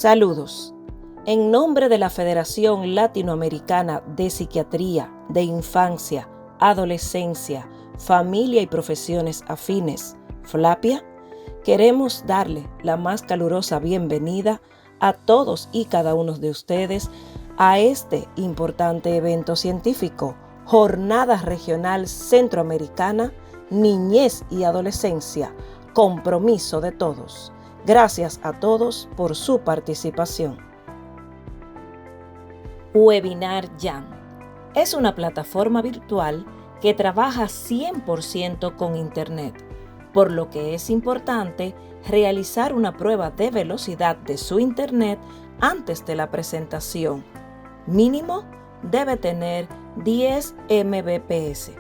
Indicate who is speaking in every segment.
Speaker 1: Saludos. En nombre de la Federación Latinoamericana de Psiquiatría de Infancia, Adolescencia, Familia y Profesiones Afines, FLAPIA, queremos darle la más calurosa bienvenida a todos y cada uno de ustedes a este importante evento científico, Jornada Regional Centroamericana, Niñez y Adolescencia, Compromiso de Todos. Gracias a todos por su participación. Webinar Jam es una plataforma virtual que trabaja 100% con Internet, por lo que es importante realizar una prueba de velocidad de su Internet antes de la presentación. Mínimo debe tener 10 Mbps.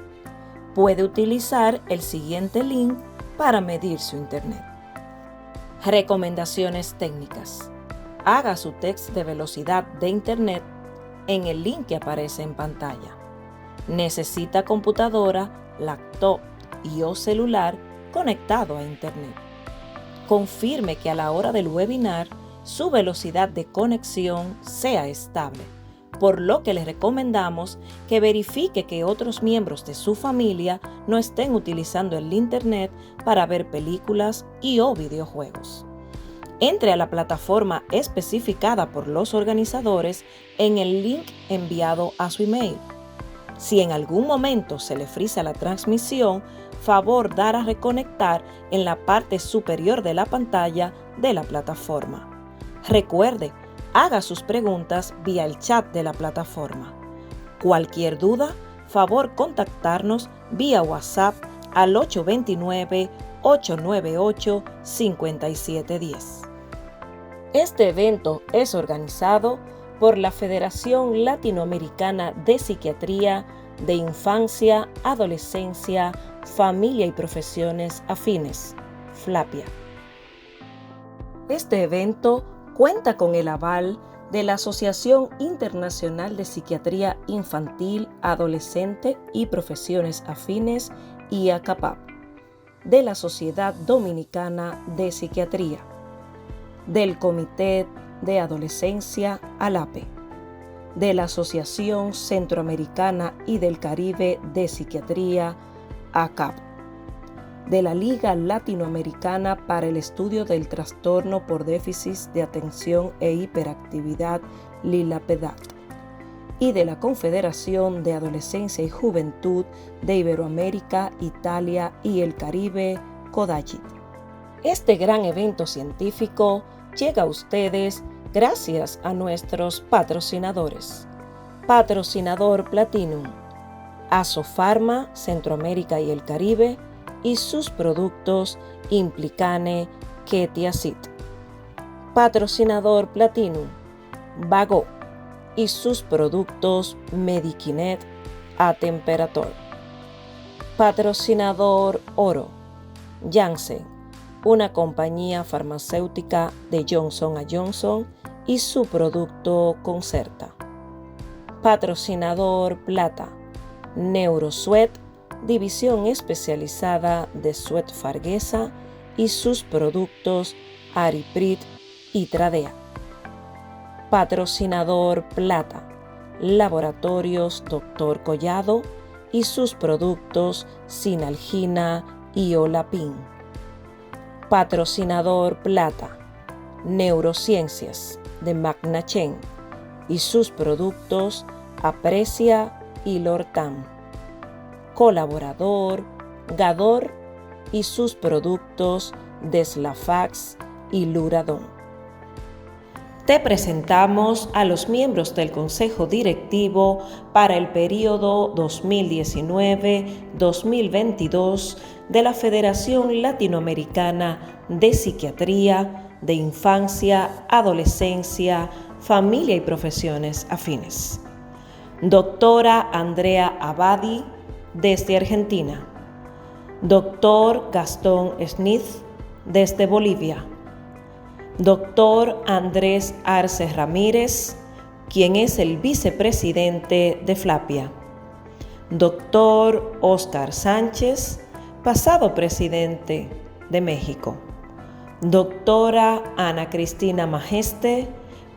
Speaker 1: Puede utilizar el siguiente link para medir su Internet. Recomendaciones técnicas. Haga su test de velocidad de Internet en el link que aparece en pantalla. Necesita computadora, laptop o celular conectado a Internet. Confirme que a la hora del webinar su velocidad de conexión sea estable, por lo que le recomendamos que verifique que otros miembros de su familia no estén utilizando el Internet para ver películas o videojuegos. Entre a la plataforma especificada por los organizadores en el link enviado a su email. Si en algún momento se le frisa la transmisión, favor dar a reconectar en la parte superior de la pantalla de la plataforma. Recuerde, haga sus preguntas vía el chat de la plataforma. Cualquier duda, favor contactarnos vía WhatsApp al 829-898-5710. Este evento es organizado por la Federación Latinoamericana de Psiquiatría de Infancia, Adolescencia, Familia y Profesiones Afines, FLAPIA. Este evento cuenta con el aval de la Asociación Internacional de Psiquiatría Infantil, Adolescente y Profesiones Afines y ACAPAP, de la Sociedad Dominicana de Psiquiatría, del Comité de Adolescencia ALAPE, de la Asociación Centroamericana y del Caribe de Psiquiatría ACAP, de la Liga Latinoamericana para el Estudio del Trastorno por Déficit de Atención e Hiperactividad LILAPEDAT, y de la Confederación de Adolescencia y Juventud de Iberoamérica, Italia y el Caribe, CODAGIT. Este gran evento científico llega a ustedes gracias a nuestros patrocinadores. Patrocinador Platinum, Asofarma, Centroamérica y el Caribe, y sus productos Implicane, Ketiacid. Patrocinador Platinum, Vago, y sus productos Medikinet, Atemperator. Patrocinador Oro, Janssen, una compañía farmacéutica de Johnson & Johnson y su producto Concerta. Patrocinador Plata, Neurosweat, división especializada de Sweat Farguesa y sus productos Ariprit y Tradea. Patrocinador Plata, Laboratorios Dr. Collado y sus productos Sinalgina y Olapin. Patrocinador Plata, Neurociencias de Magna Chen y sus productos Aprecia y Lortam. Colaborador Gador y sus productos Deslafax y Luradón. Te presentamos a los miembros del Consejo Directivo para el periodo 2019-2022 de la Federación Latinoamericana de Psiquiatría de Infancia, Adolescencia, Familia y Profesiones Afines. Doctora Andrea Abadi, desde Argentina. Doctor Gastón Smith, desde Bolivia. Doctor Andrés Arce Ramírez, quien es el vicepresidente de FLAPIA. Doctor Óscar Sánchez, pasado presidente de México. Doctora Ana Cristina Majeste,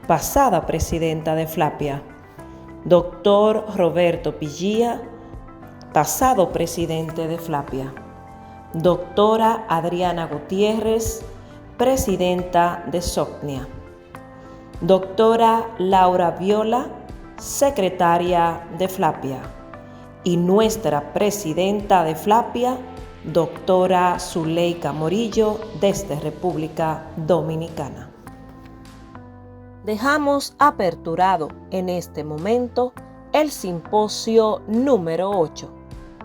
Speaker 1: pasada presidenta de Flapia. Doctor Roberto Pillía, pasado presidente de Flapia. Doctora Adriana Gutiérrez, presidenta de SOCNIA. Doctora Laura Viola, secretaria de Flapia. Y nuestra presidenta de Flapia, doctora Zuleika Morillo, desde República Dominicana. Dejamos aperturado en este momento el simposio número 8,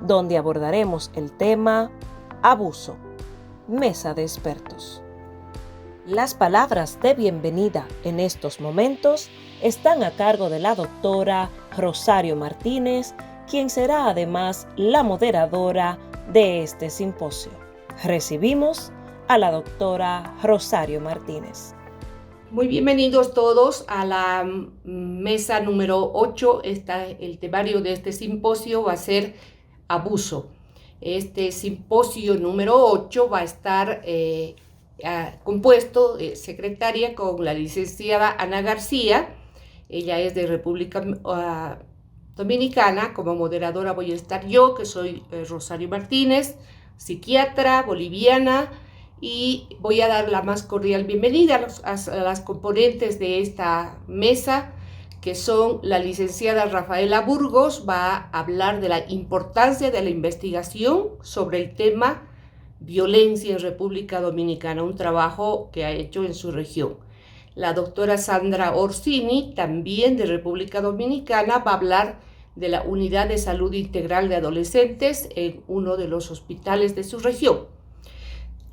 Speaker 1: donde abordaremos el tema Abuso, mesa de expertos. Las palabras de bienvenida en estos momentos están a cargo de la doctora Rosario Martínez, quien será además la moderadora de este simposio. Recibimos a la doctora Rosario Martínez.
Speaker 2: Muy bienvenidos todos a la mesa número 8. El temario de este simposio va a ser abuso. Este simposio número 8 va a estar compuesto de secretaria con la licenciada Ana García. Ella es de República Dominicana. Como moderadora voy a estar yo, que soy Rosario Martínez, psiquiatra boliviana, y voy a dar la más cordial bienvenida a las componentes de esta mesa, que son la licenciada Rafaela Burgos. Va a hablar de la importancia de la investigación sobre el tema violencia en República Dominicana, un trabajo que ha hecho en su región. La doctora Sandra Orsini, también de República Dominicana, va a hablar de la Unidad de Salud Integral de Adolescentes en uno de los hospitales de su región.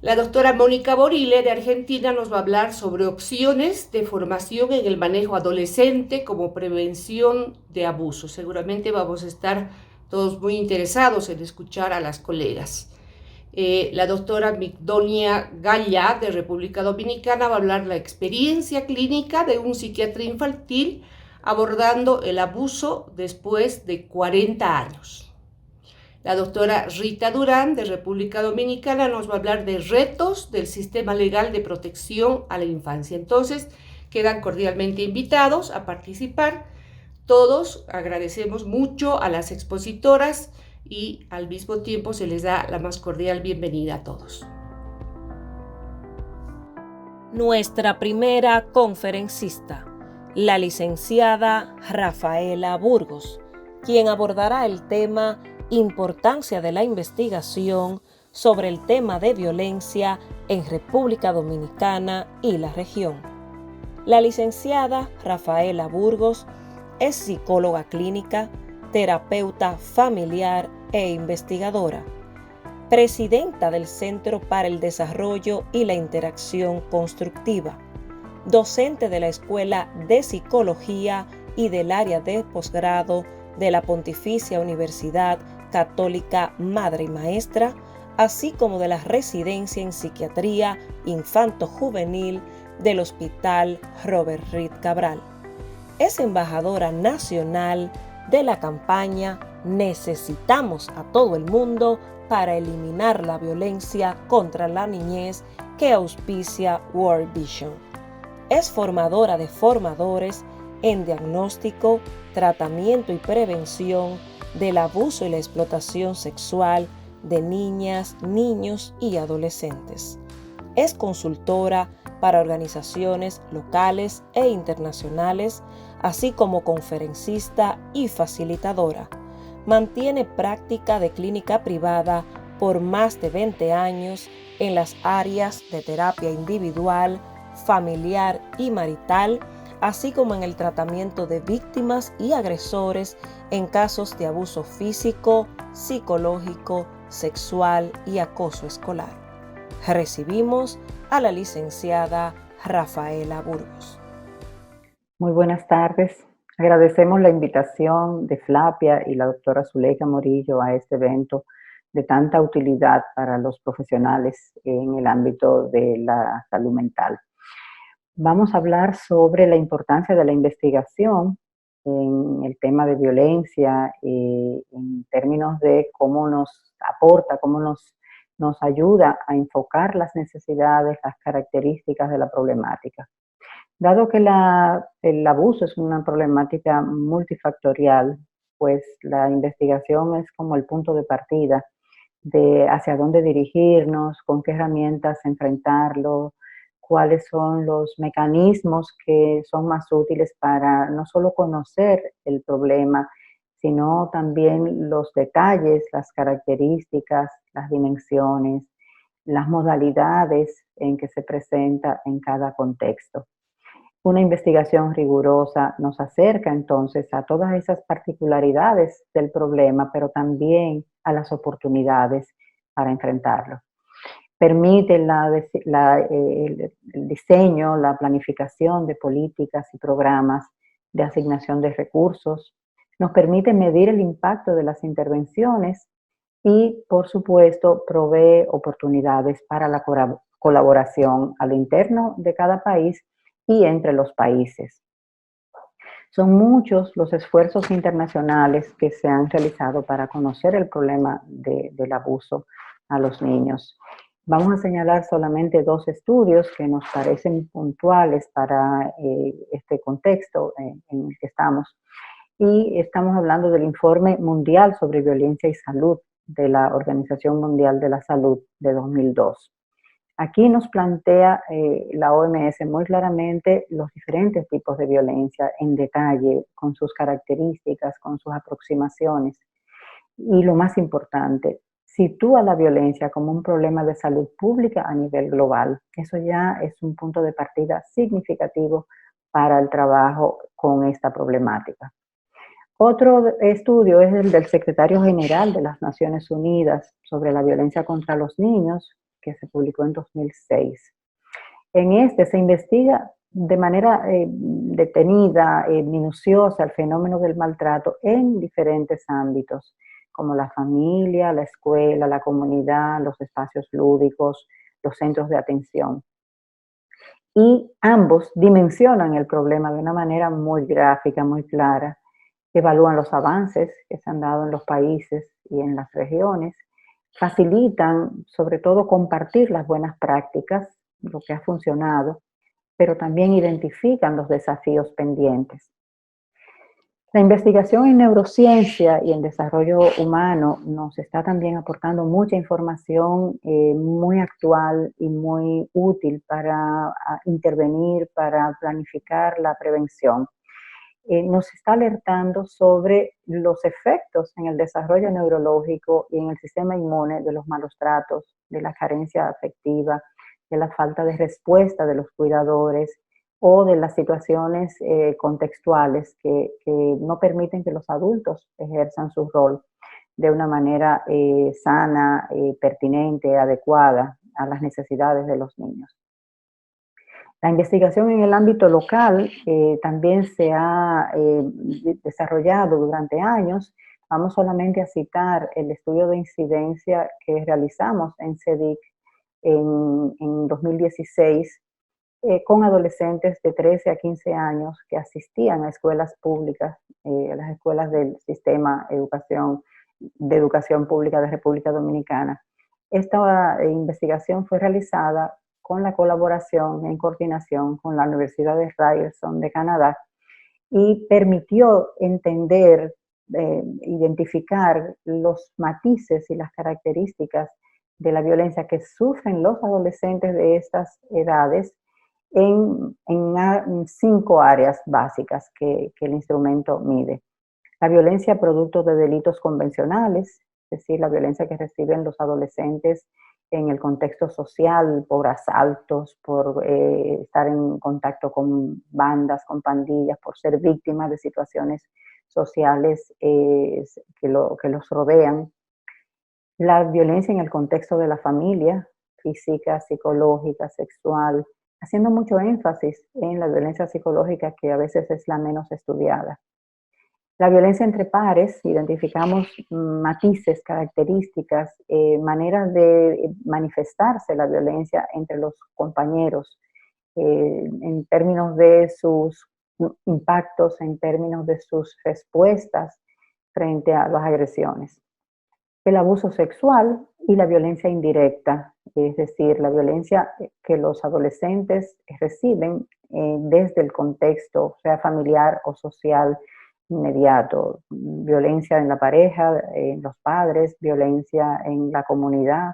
Speaker 2: La doctora Mónica Borile, de Argentina, nos va a hablar sobre opciones de formación en el manejo adolescente como prevención de abuso. Seguramente vamos a estar todos muy interesados en escuchar a las colegas. La doctora Migdonia Galla, de República Dominicana, va a hablar de la experiencia clínica de un psiquiatra infantil abordando el abuso después de 40 años. La doctora Rita Durán, de República Dominicana, nos va a hablar de retos del sistema legal de protección a la infancia. Entonces, quedan cordialmente invitados a participar. Todos agradecemos mucho a las expositoras y al mismo tiempo se les da la más cordial bienvenida a todos.
Speaker 1: Nuestra primera conferencista, la licenciada Rafaela Burgos, quien abordará el tema Importancia de la investigación sobre el tema de violencia en República Dominicana y la región. La licenciada Rafaela Burgos es psicóloga clínica, terapeuta familiar e investigadora, presidenta del Centro para el Desarrollo y la Interacción Constructiva, docente de la Escuela de Psicología y del área de posgrado de la Pontificia Universidad Católica Madre y Maestra, así como de la residencia en psiquiatría infanto-juvenil del Hospital Robert Reed Cabral. Es embajadora nacional de la campaña Necesitamos a todo el mundo para eliminar la violencia contra la niñez que auspicia World Vision. Es formadora de formadores en diagnóstico, tratamiento y prevención del abuso y la explotación sexual de niñas, niños y adolescentes. Es consultora para organizaciones locales e internacionales, así como conferencista y facilitadora. Mantiene práctica de clínica privada por más de 20 años en las áreas de terapia individual, familiar y marital, así como en el tratamiento de víctimas y agresores en casos de abuso físico, psicológico, sexual y acoso escolar. Recibimos a la licenciada Rafaela Burgos.
Speaker 3: Muy buenas tardes. Agradecemos la invitación de Flapia y la doctora Zuleika Morillo a este evento de tanta utilidad para los profesionales en el ámbito de la salud mental. Vamos a hablar sobre la importancia de la investigación en el tema de violencia, en términos de cómo nos aporta, cómo nos nos ayuda a enfocar las necesidades, las características de la problemática. Dado que el abuso es una problemática multifactorial, pues la investigación es como el punto de partida de hacia dónde dirigirnos, con qué herramientas enfrentarlo, cuáles son los mecanismos que son más útiles para no solo conocer el problema, sino también los detalles, las características, las dimensiones, las modalidades en que se presenta en cada contexto. Una investigación rigurosa nos acerca entonces a todas esas particularidades del problema, pero también a las oportunidades para enfrentarlo. Permite el diseño, la planificación de políticas y programas de asignación de recursos, nos permite medir el impacto de las intervenciones y, por supuesto, provee oportunidades para la colaboración a lo interno de cada país y entre los países. Son muchos los esfuerzos internacionales que se han realizado para conocer el problema del abuso a los niños. Vamos a señalar solamente 2 estudios que nos parecen puntuales para este contexto en el que estamos. Y estamos hablando del Informe Mundial sobre Violencia y Salud de la Organización Mundial de la Salud de 2002. Aquí nos plantea la OMS muy claramente los diferentes tipos de violencia en detalle, con sus características, con sus aproximaciones. Y lo más importante, sitúa la violencia como un problema de salud pública a nivel global. Eso ya es un punto de partida significativo para el trabajo con esta problemática. Otro estudio es el del Secretario General de las Naciones Unidas sobre la violencia contra los niños, que se publicó en 2006. En este se investiga de manera detenida, minuciosa, el fenómeno del maltrato en diferentes ámbitos, como la familia, la escuela, la comunidad, los espacios lúdicos, los centros de atención. Y ambos dimensionan el problema de una manera muy gráfica, muy clara, evalúan los avances que se han dado en los países y en las regiones, facilitan sobre todo compartir las buenas prácticas, lo que ha funcionado, pero también identifican los desafíos pendientes. La investigación en neurociencia y en desarrollo humano nos está también aportando mucha información muy actual y muy útil para intervenir, para planificar la prevención. Nos está alertando sobre los efectos en el desarrollo neurológico y en el sistema inmune de los malos tratos, de la carencia afectiva, de la falta de respuesta de los cuidadores o de las situaciones contextuales que no permiten que los adultos ejerzan su rol de una manera sana, pertinente, adecuada a las necesidades de los niños. La investigación en el ámbito local también se ha desarrollado durante años. Vamos solamente a citar el estudio de incidencia que realizamos en CEDIC en 2016 con adolescentes de 13 a 15 años que asistían a escuelas públicas, las escuelas del sistema de educación pública de República Dominicana. Esta investigación fue realizada con la colaboración en coordinación con la Universidad de Ryerson de Canadá y permitió entender, identificar los matices y las características de la violencia que sufren los adolescentes de estas edades en 5 áreas básicas que el instrumento mide. La violencia producto de delitos convencionales, es decir, la violencia que reciben los adolescentes en el contexto social, por asaltos, por estar en contacto con bandas, con pandillas, por ser víctimas de situaciones sociales que los rodean. La violencia en el contexto de la familia, física, psicológica, sexual, haciendo mucho énfasis en la violencia psicológica que a veces es la menos estudiada. La violencia entre pares, identificamos matices, características, maneras de manifestarse la violencia entre los compañeros en términos de sus impactos, en términos de sus respuestas frente a las agresiones. El abuso sexual y la violencia indirecta, es decir, la violencia que los adolescentes reciben desde el contexto, sea familiar o social inmediato, violencia en la pareja, en los padres, violencia en la comunidad,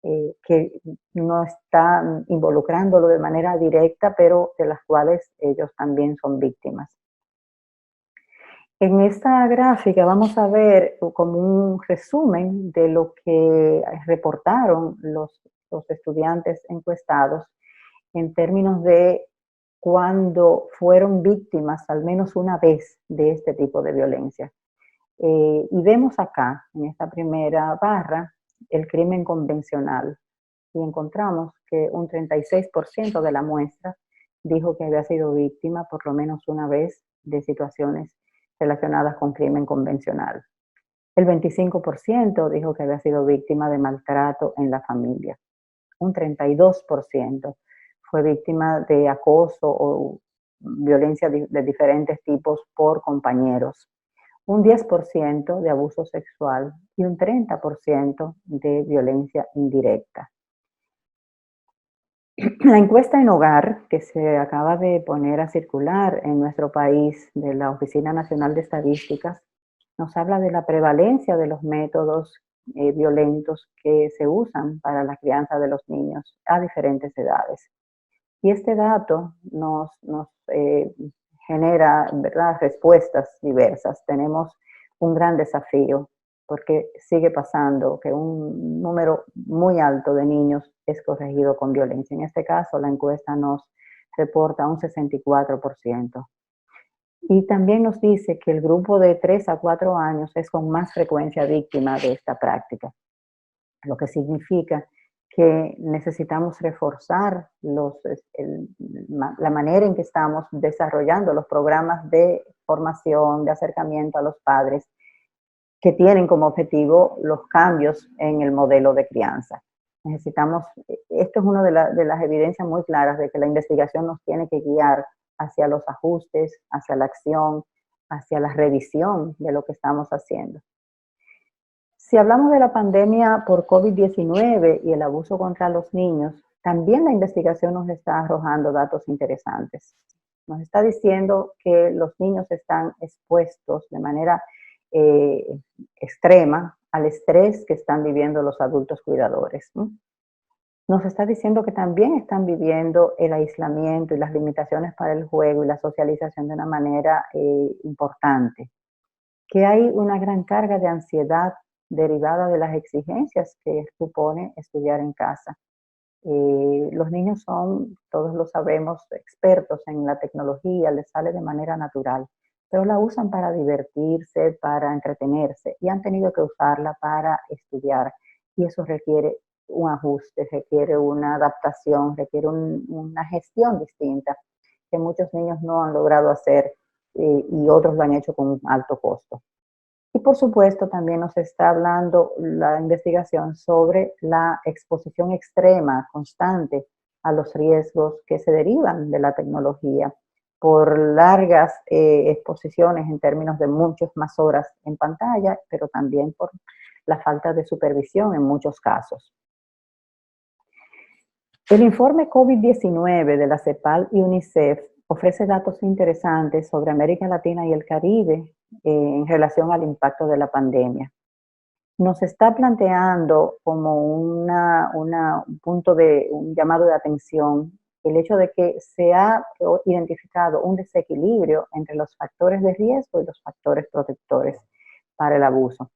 Speaker 3: que no está involucrándolo de manera directa, pero de las cuales ellos también son víctimas. En esta gráfica vamos a ver como un resumen de lo que reportaron los estudiantes encuestados en términos de cuando fueron víctimas al menos una vez de este tipo de violencia. Y vemos acá, en esta primera barra, el crimen convencional. Y encontramos que un 36% de la muestra dijo que había sido víctima por lo menos una vez de situaciones relacionadas con crimen convencional. El 25% dijo que había sido víctima de maltrato en la familia. Un 32% fue víctima de acoso o violencia de diferentes tipos por compañeros. Un 10% de abuso sexual y un 30% de violencia indirecta. La encuesta en hogar que se acaba de poner a circular en nuestro país de la Oficina Nacional de Estadísticas nos habla de la prevalencia de los métodos violentos que se usan para la crianza de los niños a diferentes edades. Y este dato nos genera, ¿verdad?, respuestas diversas. Tenemos un gran desafío porque sigue pasando que un número muy alto de niños es corregido con violencia. En este caso, la encuesta nos reporta un 64%. Y también nos dice que el grupo de 3 a 4 años es con más frecuencia víctima de esta práctica, lo que significa que necesitamos reforzar la manera en que estamos desarrollando los programas de formación, de acercamiento a los padres, que tienen como objetivo los cambios en el modelo de crianza. Necesitamos, esto es una de las evidencias muy claras de que la investigación nos tiene que guiar hacia los ajustes, hacia la acción, hacia la revisión de lo que estamos haciendo. Si hablamos de la pandemia por COVID-19 y el abuso contra los niños, también la investigación nos está arrojando datos interesantes. Nos está diciendo que los niños están expuestos de manera extrema al estrés que están viviendo los adultos cuidadores, ¿no? Nos está diciendo que también están viviendo el aislamiento y las limitaciones para el juego y la socialización de una manera importante, que hay una gran carga de ansiedad derivada de las exigencias que supone estudiar en casa. Los niños son, todos lo sabemos, expertos en la tecnología, les sale de manera natural, pero la usan para divertirse, para entretenerse, y han tenido que usarla para estudiar, y eso requiere un ajuste, requiere una adaptación, requiere una gestión distinta que muchos niños no han logrado hacer y otros lo han hecho con un alto costo. Y por supuesto también nos está hablando la investigación sobre la exposición extrema, constante, a los riesgos que se derivan de la tecnología por largas exposiciones en términos de muchas más horas en pantalla, pero también por la falta de supervisión en muchos casos. El informe COVID-19 de la CEPAL y UNICEF ofrece datos interesantes sobre América Latina y el Caribe en relación al impacto de la pandemia. Nos está planteando como un llamado de atención el hecho de que se ha identificado un desequilibrio entre los factores de riesgo y los factores protectores para el abuso.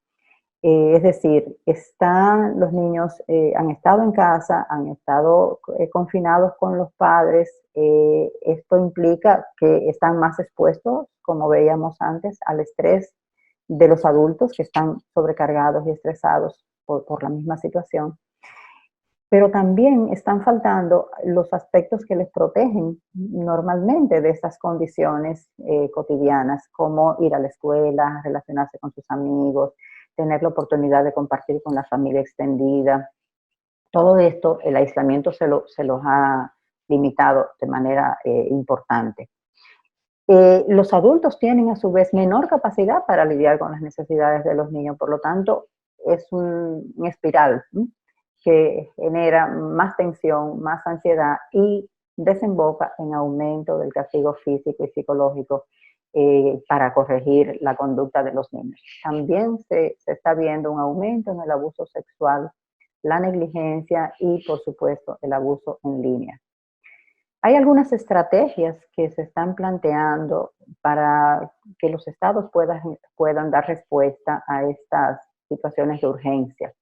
Speaker 3: Es decir, los niños han estado en casa, han estado confinados con los padres. Esto implica que están más expuestos, como veíamos antes, al estrés de los adultos que están sobrecargados y estresados por la misma situación. Pero también están faltando los aspectos que les protegen normalmente de estas condiciones cotidianas, como ir a la escuela, relacionarse con sus amigos, tener la oportunidad de compartir con la familia extendida. Todo esto, el aislamiento se los ha limitado de manera importante. Los adultos tienen a su vez menor capacidad para lidiar con las necesidades de los niños, por lo tanto, es una espiral, ¿sí?, que genera más tensión, más ansiedad y desemboca en aumento del castigo físico y psicológico para corregir la conducta de los niños. También se está viendo un aumento en el abuso sexual, la negligencia y, por supuesto, el abuso en línea. Hay algunas estrategias que se están planteando para que los estados puedan dar respuesta a estas situaciones de urgencia.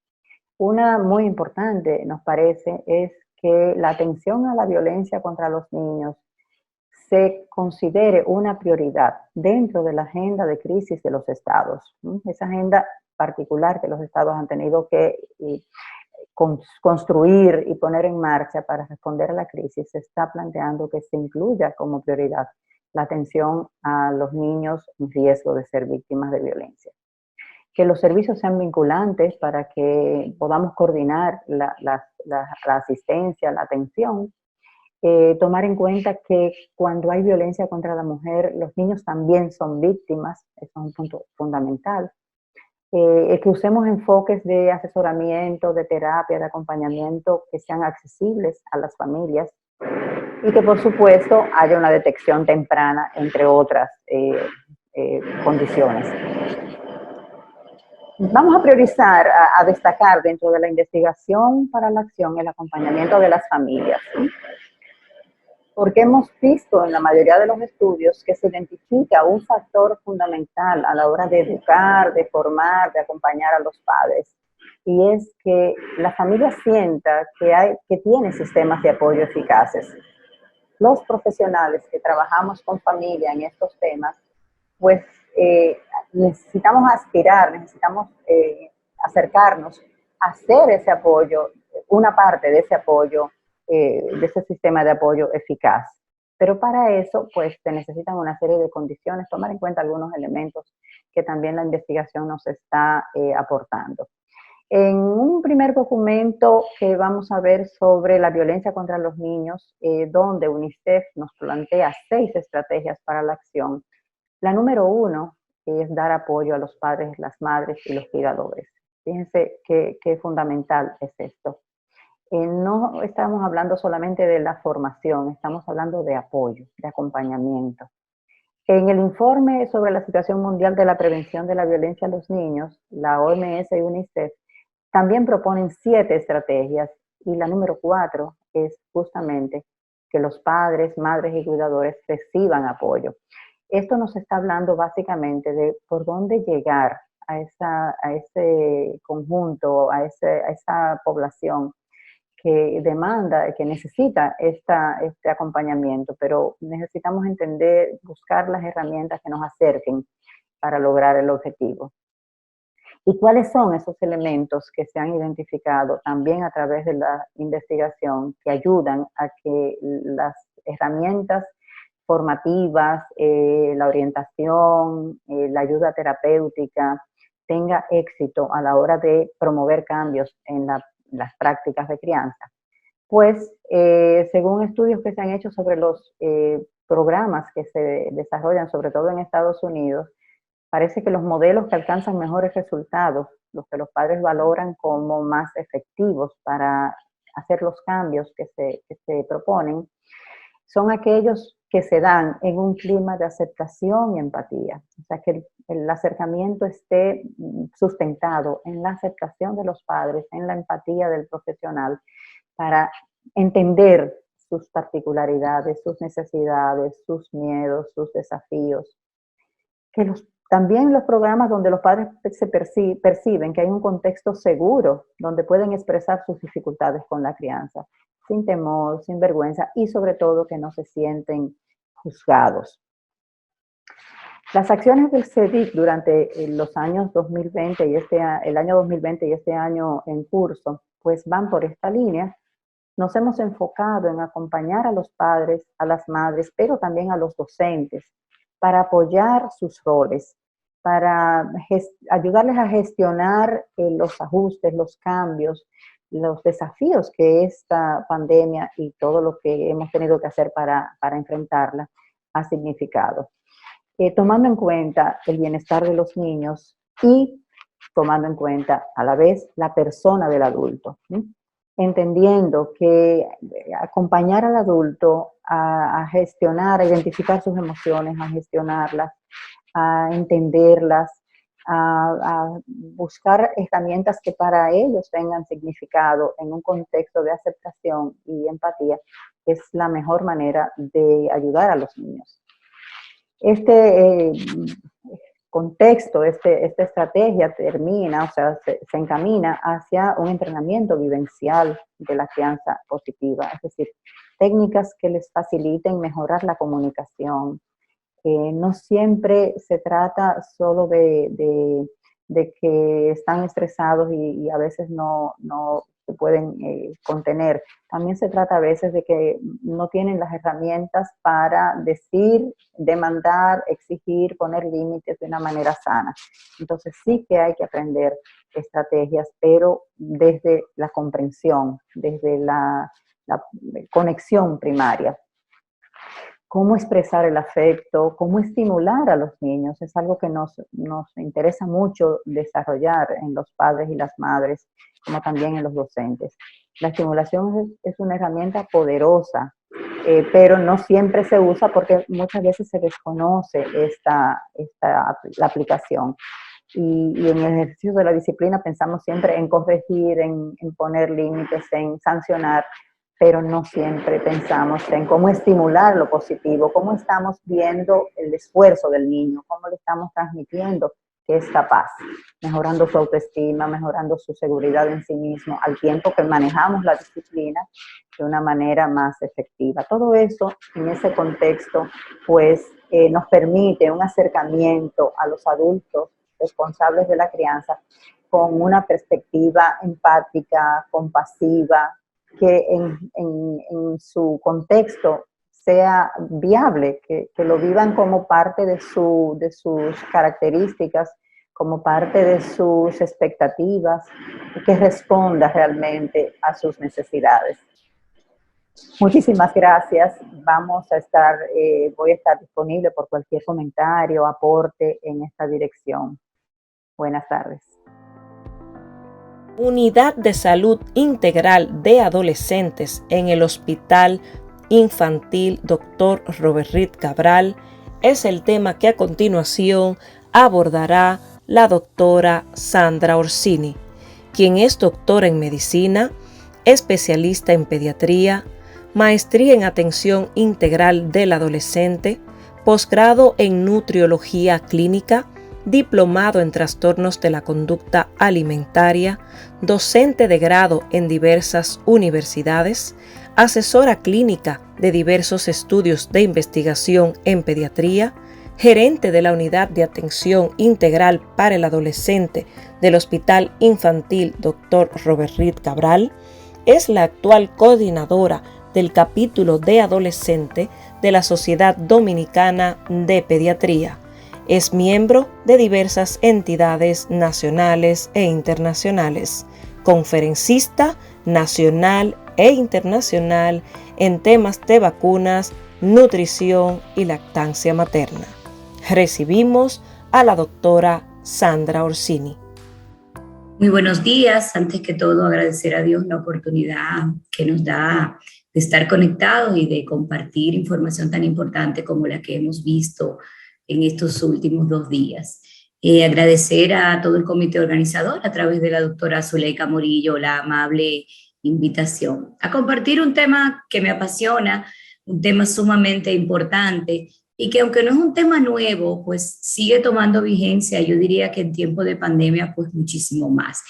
Speaker 3: Una muy importante, nos parece, es que la atención a la violencia contra los niños se considere una prioridad dentro de la agenda de crisis de los estados. Esa agenda particular que los estados han tenido que construir y poner en marcha para responder a la crisis, se está planteando que se incluya como prioridad la atención a los niños en riesgo de ser víctimas de violencia. Que los servicios sean vinculantes para que podamos coordinar la asistencia, la atención. Tomar en cuenta que cuando hay violencia contra la mujer, los niños también son víctimas, eso es un punto fundamental. Que usemos enfoques de asesoramiento, de terapia, de acompañamiento que sean accesibles a las familias y que por supuesto haya una detección temprana, entre otras condiciones. Vamos a priorizar, a destacar dentro de la investigación para la acción el acompañamiento de las familias, ¿sí?, porque hemos visto en la mayoría de los estudios que se identifica un factor fundamental a la hora de educar, de formar, de acompañar a los padres, y es que la familia sienta que tiene sistemas de apoyo eficaces. Los profesionales que trabajamos con familia en estos temas, pues necesitamos aspirar, necesitamos acercarnos a hacer ese apoyo, una parte de ese apoyo, de ese sistema de apoyo eficaz. Pero para eso, pues, se necesitan una serie de condiciones, tomar en cuenta algunos elementos que también la investigación nos está aportando. En un primer documento que vamos a ver sobre la violencia contra los niños, donde UNICEF nos plantea 6 estrategias para la acción. La número 1 es dar apoyo a los padres, las madres y los cuidadores. Fíjense qué fundamental es esto. No estamos hablando solamente de la formación, estamos hablando de apoyo, de acompañamiento. En el informe sobre la situación mundial de la prevención de la violencia a los niños, la OMS y UNICEF también proponen 7 estrategias y la número 4 es justamente que los padres, madres y cuidadores reciban apoyo. Esto nos está hablando básicamente de por dónde llegar a ese conjunto, a esa población que demanda, que necesita este acompañamiento, pero necesitamos entender, buscar las herramientas que nos acerquen para lograr el objetivo. ¿Y cuáles son esos elementos que se han identificado también a través de la investigación que ayudan a que las herramientas formativas, la orientación, la ayuda terapéutica tenga éxito a la hora de promover cambios en las prácticas de crianza? Pues, según estudios que se han hecho sobre los programas que se desarrollan, sobre todo en Estados Unidos, parece que los modelos que alcanzan mejores resultados, los que los padres valoran como más efectivos para hacer los cambios que se proponen, son aquellos que se dan en un clima de aceptación y empatía. O sea, que el acercamiento esté sustentado en la aceptación de los padres, en la empatía del profesional, para entender sus particularidades, sus necesidades, sus miedos, sus desafíos. Que también los programas donde los padres se perciben que hay un contexto seguro, donde pueden expresar sus dificultades con la crianza, sin temor, sin vergüenza y sobre todo que no se sienten juzgados. Las acciones del CEDIC durante los años 2020 y el año 2020 y este año en curso, pues van por esta línea. Nos hemos enfocado en acompañar a los padres, a las madres, pero también a los docentes, para apoyar sus roles, para ayudarles a gestionar los ajustes, los cambios, los desafíos que esta pandemia y todo lo que hemos tenido que hacer para enfrentarla ha significado. Tomando en cuenta el bienestar de los niños y tomando en cuenta a la vez la persona del adulto, ¿sí? Entendiendo que acompañar al adulto a gestionar, a identificar sus emociones, a gestionarlas, a entenderlas, a buscar herramientas que para ellos tengan significado en un contexto de aceptación y empatía, es la mejor manera de ayudar a los niños. Este contexto, esta estrategia termina, o sea, se encamina hacia un entrenamiento vivencial de la crianza positiva, es decir, técnicas que les faciliten mejorar la comunicación. No siempre se trata solo de que están estresados y a veces no se pueden contener. También se trata a veces de que no tienen las herramientas para decir, demandar, exigir, poner límites de una manera sana. Entonces sí que hay que aprender estrategias, pero desde la comprensión, desde la conexión primaria. Cómo expresar el afecto, cómo estimular a los niños, es algo que nos interesa mucho desarrollar en los padres y las madres, como también en los docentes. La estimulación es una herramienta poderosa, pero no siempre se usa porque muchas veces se desconoce la aplicación. Y en el ejercicio de la disciplina pensamos siempre en corregir, en poner límites, en sancionar, pero no siempre pensamos en cómo estimular lo positivo, cómo estamos viendo el esfuerzo del niño, cómo le estamos transmitiendo que es capaz, mejorando su autoestima, mejorando su seguridad en sí mismo, al tiempo que manejamos la disciplina de una manera más efectiva. Todo eso, en ese contexto, pues nos permite un acercamiento a los adultos responsables de la crianza con una perspectiva empática, compasiva, que en su contexto sea viable, que lo vivan como parte de sus características, como parte de sus expectativas, y que responda realmente a sus necesidades. Muchísimas gracias. Voy a estar disponible por cualquier comentario, aporte en esta dirección. Buenas tardes.
Speaker 1: Unidad de Salud Integral de Adolescentes en el Hospital Infantil Dr. Robert Reed Cabral es el tema que a continuación abordará la doctora Sandra Orsini, quien es doctora en medicina, especialista en pediatría, maestría en atención integral del adolescente, posgrado en nutriología clínica, diplomado en trastornos de la conducta alimentaria, docente de grado en diversas universidades, asesora clínica de diversos estudios de investigación en pediatría, gerente de la Unidad de Atención Integral para el Adolescente del Hospital Infantil Dr. Robert Reed Cabral, es la actual coordinadora del capítulo de adolescente de la Sociedad Dominicana de Pediatría. Es miembro de diversas entidades nacionales e internacionales, conferencista nacional e internacional en temas de vacunas, nutrición y lactancia materna. Recibimos a la doctora Sandra Orsini.
Speaker 4: Muy buenos días. Antes que todo, agradecer a Dios la oportunidad que nos da de estar conectados y de compartir información tan importante como la que hemos visto en estos últimos 2 días. Agradecer a todo el comité organizador a través de la doctora Zuleika Morillo la amable invitación a compartir un tema que me apasiona, un tema sumamente importante y que aunque no es un tema nuevo, pues sigue tomando vigencia, yo diría que en tiempo de pandemia pues muchísimo más.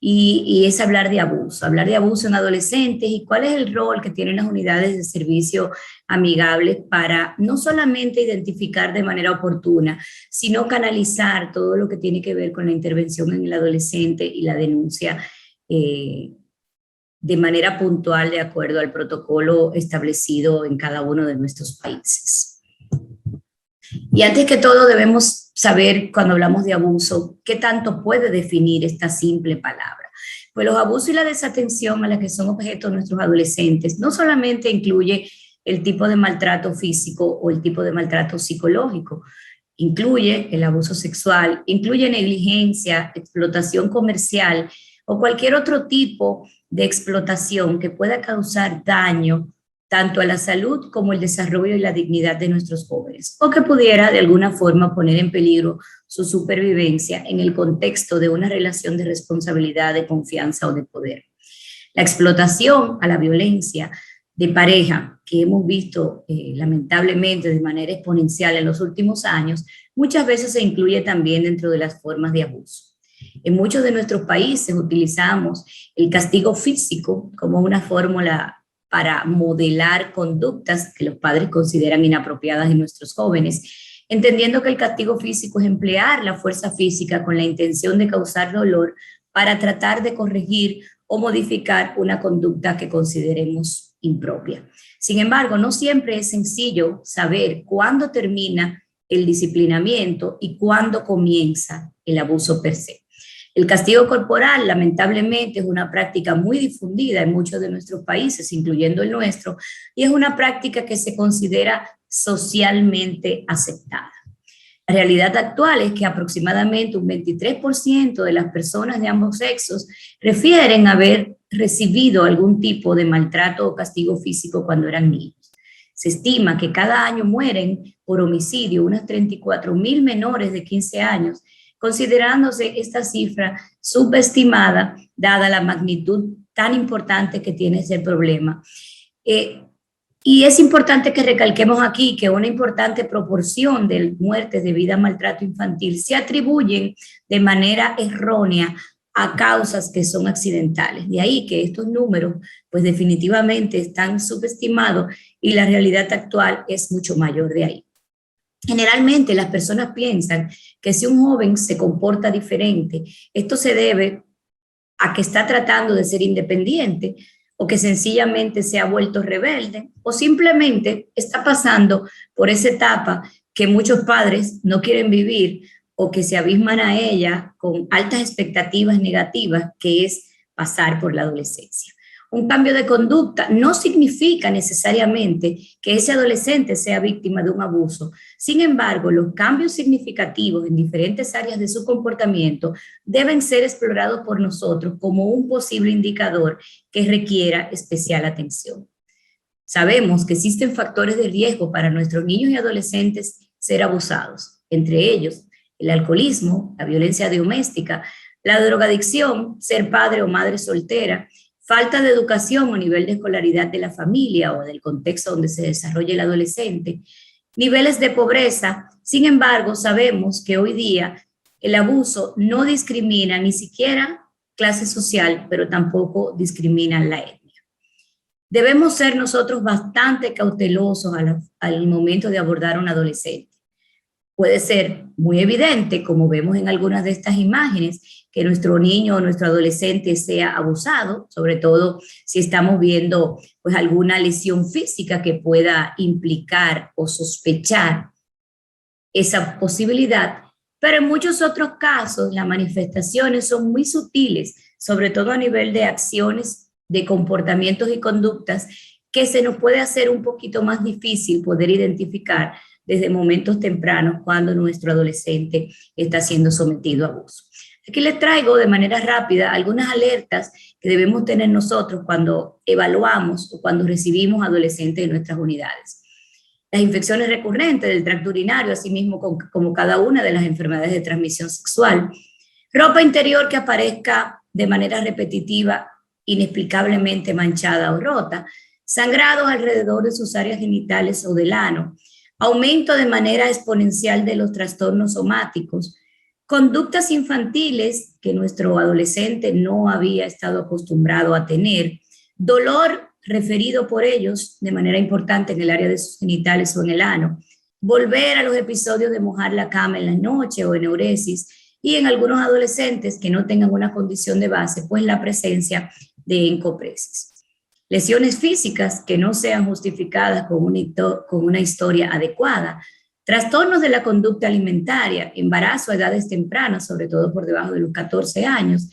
Speaker 4: Y es hablar de abuso en adolescentes y cuál es el rol que tienen las unidades de servicio amigables para no solamente identificar de manera oportuna, sino canalizar todo lo que tiene que ver con la intervención en el adolescente y la denuncia de manera puntual de acuerdo al protocolo establecido en cada uno de nuestros países. Y antes que todo debemos saber, cuando hablamos de abuso, qué tanto puede definir esta simple palabra. Pues los abusos y la desatención a la que son objeto nuestros adolescentes no solamente incluye el tipo de maltrato físico o el tipo de maltrato psicológico, Incluye el abuso sexual, incluye negligencia, explotación comercial o cualquier otro tipo de explotación que pueda causar daño tanto a la salud como el desarrollo y la dignidad de nuestros jóvenes, o que pudiera de alguna forma poner en peligro su supervivencia en el contexto de una relación de responsabilidad, de confianza o de poder. La explotación a la violencia de pareja que hemos visto lamentablemente de manera exponencial en los últimos años, muchas veces se incluye también dentro de las formas de abuso. En muchos de nuestros países utilizamos el castigo físico como una fórmula para modelar conductas que los padres consideran inapropiadas en nuestros jóvenes, entendiendo que el castigo físico es emplear la fuerza física con la intención de causar dolor para tratar de corregir o modificar una conducta que consideremos impropia. Sin embargo, no siempre es sencillo saber cuándo termina el disciplinamiento y cuándo comienza el abuso per se. El castigo corporal, lamentablemente, es una práctica muy difundida en muchos de nuestros países, incluyendo el nuestro, y es una práctica que se considera socialmente aceptada. La realidad actual es que aproximadamente un 23% de las personas de ambos sexos refieren haber recibido algún tipo de maltrato o castigo físico cuando eran niños. Se estima que cada año mueren por homicidio unas 34,000 menores de 15 años, considerándose esta cifra subestimada, dada la magnitud tan importante que tiene ese problema. Y es importante que recalquemos aquí que una importante proporción de muertes debidas a maltrato infantil se atribuyen de manera errónea a causas que son accidentales. De ahí que estos números, pues definitivamente están subestimados y la realidad actual es mucho mayor de ahí. Generalmente las personas piensan que si un joven se comporta diferente, esto se debe a que está tratando de ser independiente o que sencillamente se ha vuelto rebelde o simplemente está pasando por esa etapa que muchos padres no quieren vivir o que se abisman a ella con altas expectativas negativas, que es pasar por la adolescencia. Un cambio de conducta no significa necesariamente que ese adolescente sea víctima de un abuso. Sin embargo, los cambios significativos en diferentes áreas de su comportamiento deben ser explorados por nosotros como un posible indicador que requiera especial atención. Sabemos que existen factores de riesgo para nuestros niños y adolescentes ser abusados, entre ellos el alcoholismo, la violencia doméstica, la drogadicción, ser padre o madre soltera, falta de educación o nivel de escolaridad de la familia o del contexto donde se desarrolla el adolescente, niveles de pobreza. Sin embargo, sabemos que hoy día el abuso no discrimina ni siquiera clase social, pero tampoco discrimina la etnia. Debemos ser nosotros bastante cautelosos al momento de abordar a un adolescente. Puede ser muy evidente, como vemos en algunas de estas imágenes, que nuestro niño o nuestro adolescente sea abusado, sobre todo si estamos viendo pues, alguna lesión física que pueda implicar o sospechar esa posibilidad. Pero en muchos otros casos las manifestaciones son muy sutiles, sobre todo a nivel de acciones, de comportamientos y conductas que se nos puede hacer un poquito más difícil poder identificar desde momentos tempranos cuando nuestro adolescente está siendo sometido a abuso. Aquí les traigo de manera rápida algunas alertas que debemos tener nosotros cuando evaluamos o cuando recibimos adolescentes en nuestras unidades. Las infecciones recurrentes del tracto urinario, así mismo como cada una de las enfermedades de transmisión sexual. Ropa interior que aparezca de manera repetitiva, inexplicablemente manchada o rota. Sangrados alrededor de sus áreas genitales o del ano. Aumento de manera exponencial de los trastornos somáticos. Conductas infantiles que nuestro adolescente no había estado acostumbrado a tener. Dolor referido por ellos de manera importante en el área de sus genitales o en el ano. Volver a los episodios de mojar la cama en la noche o eneuresis. Y en algunos adolescentes que no tengan una condición de base, pues la presencia de encopresis. Lesiones físicas que no sean justificadas con una historia adecuada. Trastornos de la conducta alimentaria, embarazo a edades tempranas, sobre todo por debajo de los 14 años.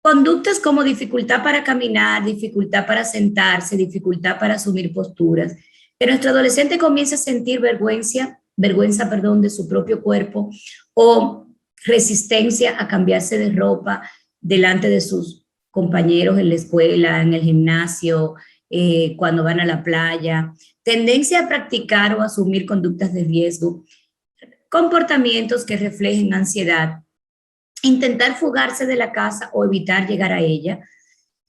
Speaker 4: Conductas como dificultad para caminar, dificultad para sentarse, dificultad para asumir posturas. Que nuestro adolescente comience a sentir vergüenza de su propio cuerpo, o resistencia a cambiarse de ropa delante de sus compañeros en la escuela, en el gimnasio, cuando van a la playa, tendencia a practicar o asumir conductas de riesgo, comportamientos que reflejen ansiedad, intentar fugarse de la casa o evitar llegar a ella.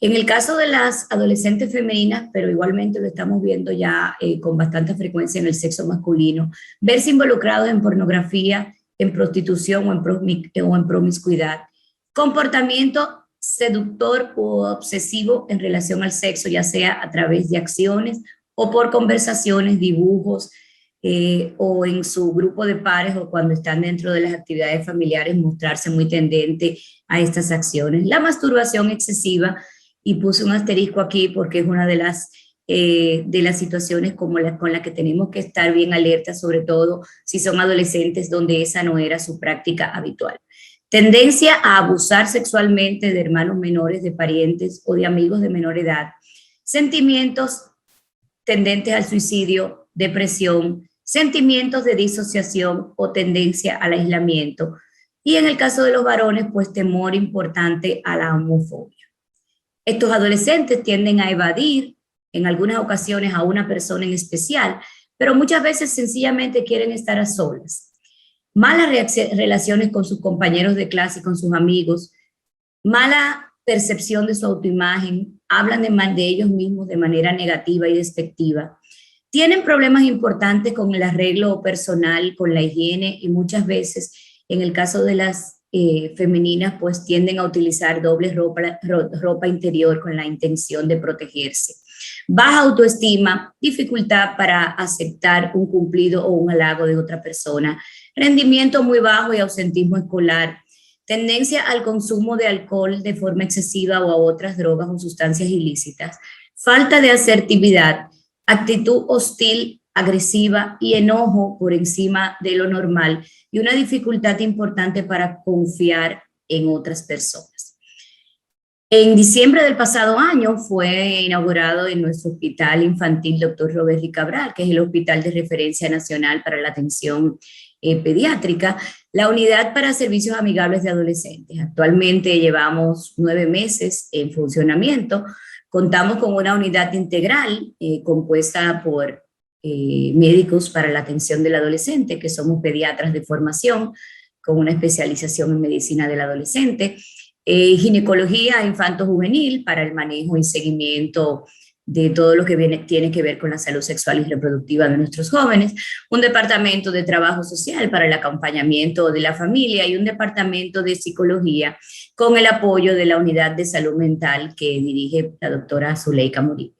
Speaker 4: En el caso de las adolescentes femeninas, pero igualmente lo estamos viendo ya con bastante frecuencia en el sexo masculino, verse involucrados en pornografía, en prostitución o en promiscuidad. Comportamiento seductor o obsesivo en relación al sexo, ya sea a través de acciones o por conversaciones, dibujos, o en su grupo de pares o cuando están dentro de las actividades familiares, mostrarse muy tendente a estas acciones. La masturbación excesiva, y puse un asterisco aquí porque es una de las situaciones con la que tenemos que estar bien alertas, sobre todo si son adolescentes donde esa no era su práctica habitual. Tendencia a abusar sexualmente de hermanos menores, de parientes o de amigos de menor edad. Sentimientos tendentes al suicidio, depresión, sentimientos de disociación o tendencia al aislamiento. Y en el caso de los varones, pues temor importante a la homofobia. Estos adolescentes tienden a evadir en algunas ocasiones a una persona en especial, pero muchas veces sencillamente quieren estar a solas. Malas relaciones con sus compañeros de clase y con sus amigos, mala percepción de su autoimagen, hablan de ellos mismos de manera negativa y despectiva. Tienen problemas importantes con el arreglo personal, con la higiene, y muchas veces, en el caso de las femeninas, pues tienden a utilizar doble ropa interior con la intención de protegerse. Baja autoestima, dificultad para aceptar un cumplido o un halago de otra persona, rendimiento muy bajo y ausentismo escolar, tendencia al consumo de alcohol de forma excesiva o a otras drogas o sustancias ilícitas, falta de asertividad, actitud hostil, agresiva y enojo por encima de lo normal, y una dificultad importante para confiar en otras personas. En diciembre del pasado año fue inaugurado en nuestro hospital infantil Dr. Robert Cabral, que es el hospital de referencia nacional para la atención pediátrica, la unidad para servicios amigables de adolescentes. Actualmente llevamos 9 meses en funcionamiento. Contamos con una unidad integral compuesta por médicos para la atención del adolescente, que somos pediatras de formación con una especialización en medicina del adolescente, ginecología infanto-juvenil para el manejo y seguimiento de todo lo que tiene que ver con la salud sexual y reproductiva de nuestros jóvenes, un departamento de trabajo social para el acompañamiento de la familia y un departamento de psicología con el apoyo de la unidad de salud mental que dirige la doctora Zuleika Murillo.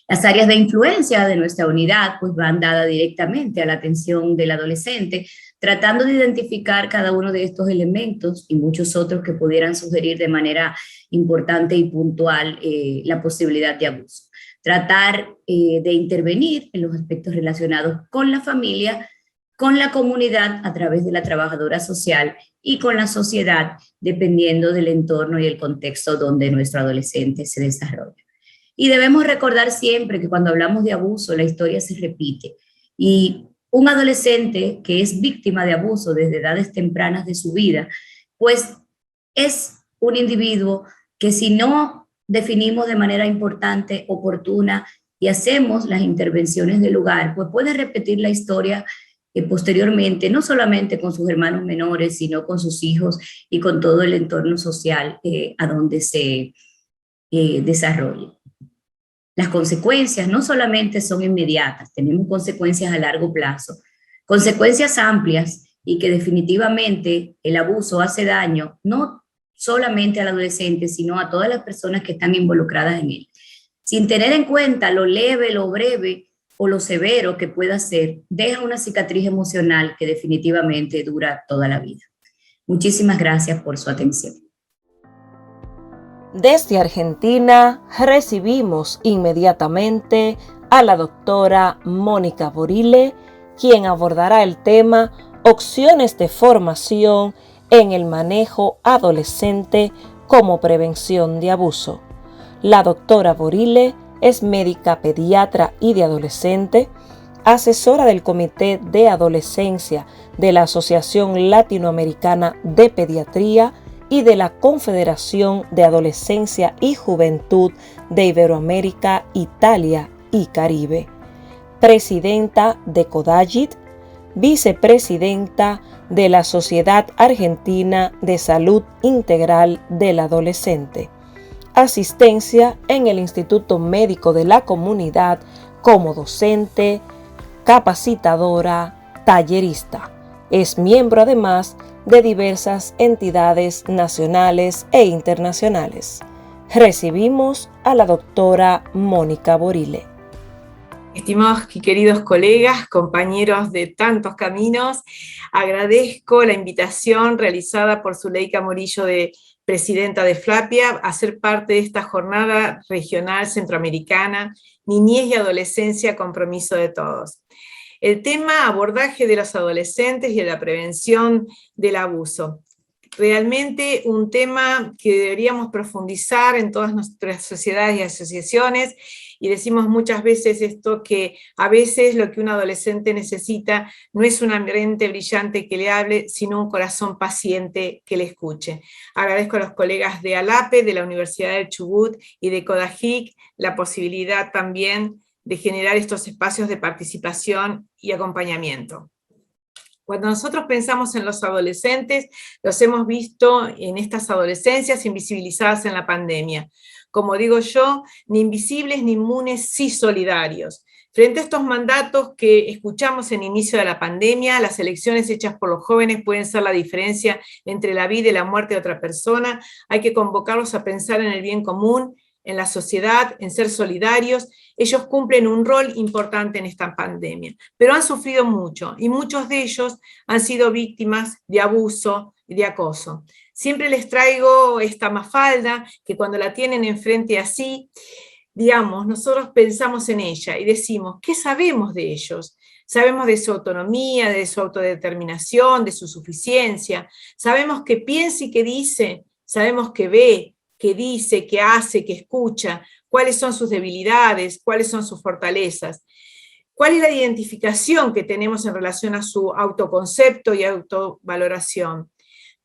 Speaker 4: Las áreas de influencia de nuestra unidad pues van dadas directamente a la atención del adolescente, tratando de identificar cada uno de estos elementos y muchos otros que pudieran sugerir de manera importante y puntual la posibilidad de abuso. Tratar de intervenir en los aspectos relacionados con la familia, con la comunidad a través de la trabajadora social y con la sociedad, dependiendo del entorno y el contexto donde nuestro adolescente se desarrolla. Y debemos recordar siempre que cuando hablamos de abuso, la historia se repite. Y un adolescente que es víctima de abuso desde edades tempranas de su vida, pues es un individuo que si no definimos de manera importante, oportuna, y hacemos las intervenciones del lugar, pues puede repetir la historia posteriormente, no solamente con sus hermanos menores, sino con sus hijos y con todo el entorno social a donde se desarrolla. Las consecuencias no solamente son inmediatas, tenemos consecuencias a largo plazo, consecuencias amplias, y que definitivamente el abuso hace daño no solamente al adolescente, sino a todas las personas que están involucradas en él. Sin tener en cuenta lo leve, lo breve o lo severo que pueda ser, deja una cicatriz emocional que definitivamente dura toda la vida. Muchísimas gracias por su atención.
Speaker 1: Desde Argentina recibimos inmediatamente a la doctora Mónica Borile, quien abordará el tema opciones de formación en el manejo adolescente como prevención de abuso. La doctora Borile es médica pediatra y de adolescente, asesora del Comité de Adolescencia de la Asociación Latinoamericana de Pediatría y de la Confederación de Adolescencia y Juventud de Iberoamérica, Italia y Caribe, presidenta de CODAGIT, vicepresidenta de la Sociedad Argentina de Salud Integral del Adolescente, asistencia en el Instituto Médico de la Comunidad como docente, capacitadora, tallerista. Es miembro además de diversas entidades nacionales e internacionales. Recibimos a la doctora Mónica Borile.
Speaker 5: Estimados y queridos colegas, compañeros de tantos caminos, agradezco la invitación realizada por Zuleika Morillo, presidenta de FLAPIA, a ser parte de esta jornada regional centroamericana, Niñez y Adolescencia, Compromiso de Todos. El tema, abordaje de los adolescentes y de la prevención del abuso. Realmente un tema que deberíamos profundizar en todas nuestras sociedades y asociaciones, y decimos muchas veces esto, que a veces lo que un adolescente necesita no es una mente brillante que le hable, sino un corazón paciente que le escuche. Agradezco a los colegas de ALAPE, de la Universidad del Chubut y de CODAGIC la posibilidad también de generar estos espacios de participación y acompañamiento. Cuando nosotros pensamos en los adolescentes, los hemos visto en estas adolescencias invisibilizadas en la pandemia. Como digo yo, ni invisibles ni inmunes, sí solidarios. Frente a estos mandatos que escuchamos en inicio de la pandemia, las elecciones hechas por los jóvenes pueden ser la diferencia entre la vida y la muerte de otra persona. Hay que convocarlos a pensar en el bien común, en la sociedad, en ser solidarios. Ellos cumplen un rol importante en esta pandemia, pero han sufrido mucho, y muchos de ellos han sido víctimas de abuso y de acoso. Siempre les traigo esta Mafalda, que cuando la tienen enfrente así, digamos, nosotros pensamos en ella y decimos, ¿qué sabemos de ellos? Sabemos de su autonomía, de su autodeterminación, de su suficiencia. Sabemos qué piensa y qué dice, sabemos qué ve, qué dice, qué hace, qué escucha, cuáles son sus debilidades, cuáles son sus fortalezas, cuál es la identificación que tenemos en relación a su autoconcepto y autovaloración.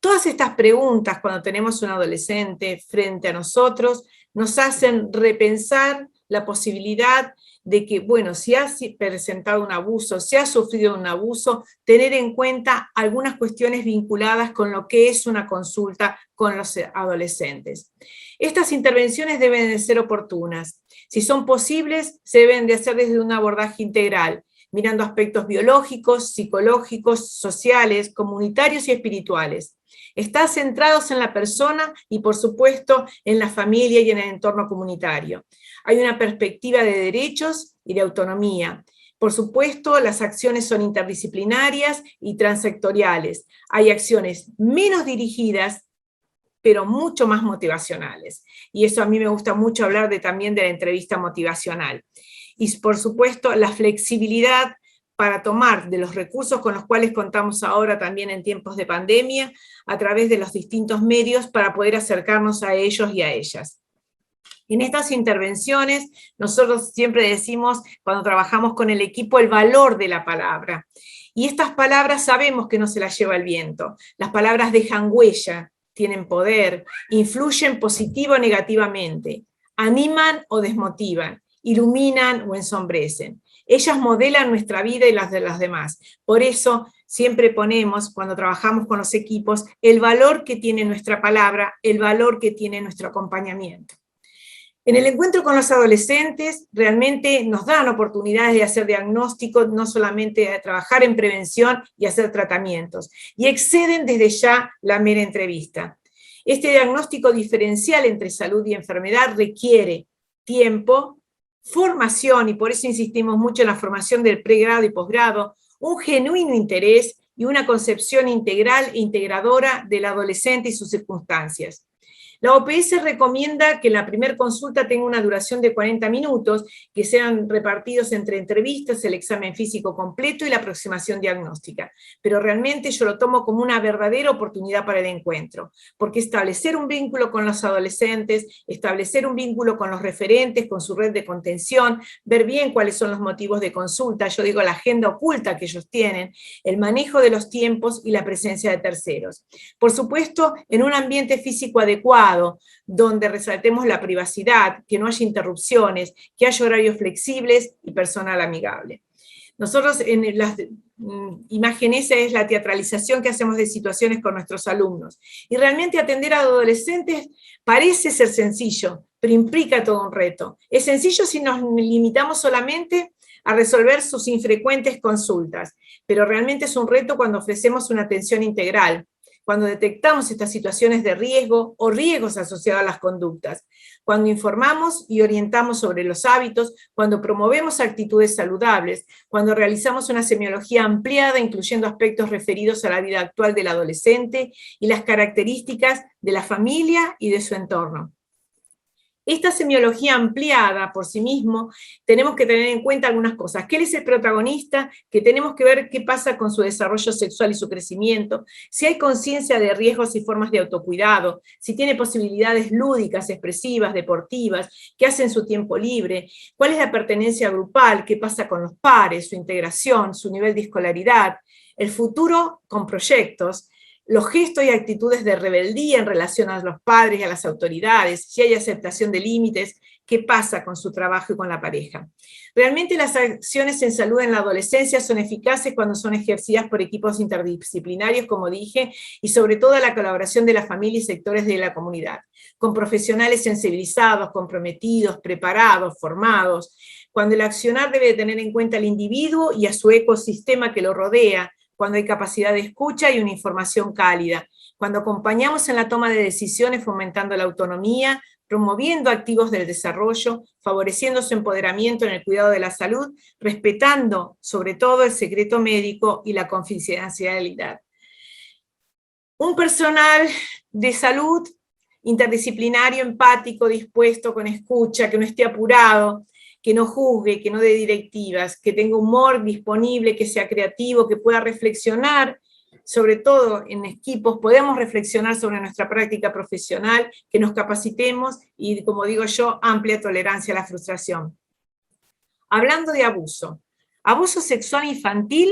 Speaker 5: Todas estas preguntas, cuando tenemos un adolescente frente a nosotros, nos hacen repensar la posibilidad de que, bueno, si ha presentado un abuso, si ha sufrido un abuso, tener en cuenta algunas cuestiones vinculadas con lo que es una consulta con los adolescentes. Estas intervenciones deben de ser oportunas. Si son posibles, se deben de hacer desde un abordaje integral, mirando aspectos biológicos, psicológicos, sociales, comunitarios y espirituales. Están centrados en la persona y, por supuesto, en la familia y en el entorno comunitario. Hay una perspectiva de derechos y de autonomía. Por supuesto, las acciones son interdisciplinarias y transsectoriales. Hay acciones menos dirigidas, pero mucho más motivacionales. Y eso a mí me gusta mucho hablar también de la entrevista motivacional. Y, por supuesto, la flexibilidad para tomar de los recursos con los cuales contamos ahora también en tiempos de pandemia, a través de los distintos medios para poder acercarnos a ellos y a ellas. En estas intervenciones, nosotros siempre decimos, cuando trabajamos con el equipo, el valor de la palabra. Y estas palabras sabemos que no se las lleva el viento. Las palabras dejan huella, tienen poder, influyen positivo o negativamente, animan o desmotivan, iluminan o ensombrecen. Ellas modelan nuestra vida y las de los demás. Por eso siempre ponemos, cuando trabajamos con los equipos, el valor que tiene nuestra palabra, el valor que tiene nuestro acompañamiento. En el encuentro con los adolescentes, realmente nos dan oportunidades de hacer diagnósticos, no solamente de trabajar en prevención y hacer tratamientos, y exceden desde ya la mera entrevista. Este diagnóstico diferencial entre salud y enfermedad requiere tiempo, formación, y por eso insistimos mucho en la formación del pregrado y posgrado, un genuino interés y una concepción integral e integradora del adolescente y sus circunstancias. La OPS recomienda que la primera consulta tenga una duración de 40 minutos, que sean repartidos entre entrevistas, el examen físico completo y la aproximación diagnóstica. Pero realmente yo lo tomo como una verdadera oportunidad para el encuentro, porque establecer un vínculo con los adolescentes, establecer un vínculo con los referentes, con su red de contención, ver bien cuáles son los motivos de consulta, yo digo la agenda oculta que ellos tienen, el manejo de los tiempos y la presencia de terceros. Por supuesto, en un ambiente físico adecuado, donde resaltemos la privacidad, que no haya interrupciones, que haya horarios flexibles y personal amigable. Nosotros en las imágenes es la teatralización que hacemos de situaciones con nuestros alumnos. Y realmente atender a adolescentes parece ser sencillo, pero implica todo un reto. Es sencillo si nos limitamos solamente a resolver sus infrecuentes consultas, pero realmente es un reto cuando ofrecemos una atención integral, cuando detectamos estas situaciones de riesgo o riesgos asociados a las conductas, cuando informamos y orientamos sobre los hábitos, cuando promovemos actitudes saludables, cuando realizamos una semiología ampliada incluyendo aspectos referidos a la vida actual del adolescente y las características de la familia y de su entorno. Esta semiología ampliada por sí mismo, tenemos que tener en cuenta algunas cosas. ¿Qué es el protagonista? Que tenemos que ver qué pasa con su desarrollo sexual y su crecimiento, si hay conciencia de riesgos y formas de autocuidado, si tiene posibilidades lúdicas, expresivas, deportivas, qué hace en su tiempo libre, cuál es la pertenencia grupal, qué pasa con los pares, su integración, su nivel de escolaridad, el futuro con proyectos, los gestos y actitudes de rebeldía en relación a los padres y a las autoridades, si hay aceptación de límites, qué pasa con su trabajo y con la pareja. Realmente las acciones en salud en la adolescencia son eficaces cuando son ejercidas por equipos interdisciplinarios, como dije, y sobre todo la colaboración de la familia y sectores de la comunidad, con profesionales sensibilizados, comprometidos, preparados, formados, cuando el accionar debe tener en cuenta al individuo y a su ecosistema que lo rodea, cuando hay capacidad de escucha y una información cálida, cuando acompañamos en la toma de decisiones fomentando la autonomía, promoviendo activos del desarrollo, favoreciendo su empoderamiento en el cuidado de la salud, respetando sobre todo el secreto médico y la confidencialidad. Un personal de salud interdisciplinario, empático, dispuesto, con escucha, que no esté apurado, que no juzgue, que no dé directivas, que tenga humor disponible, que sea creativo, que pueda reflexionar, sobre todo en equipos, podemos reflexionar sobre nuestra práctica profesional, que nos capacitemos y, como digo yo, amplia tolerancia a la frustración. Hablando de abuso sexual infantil,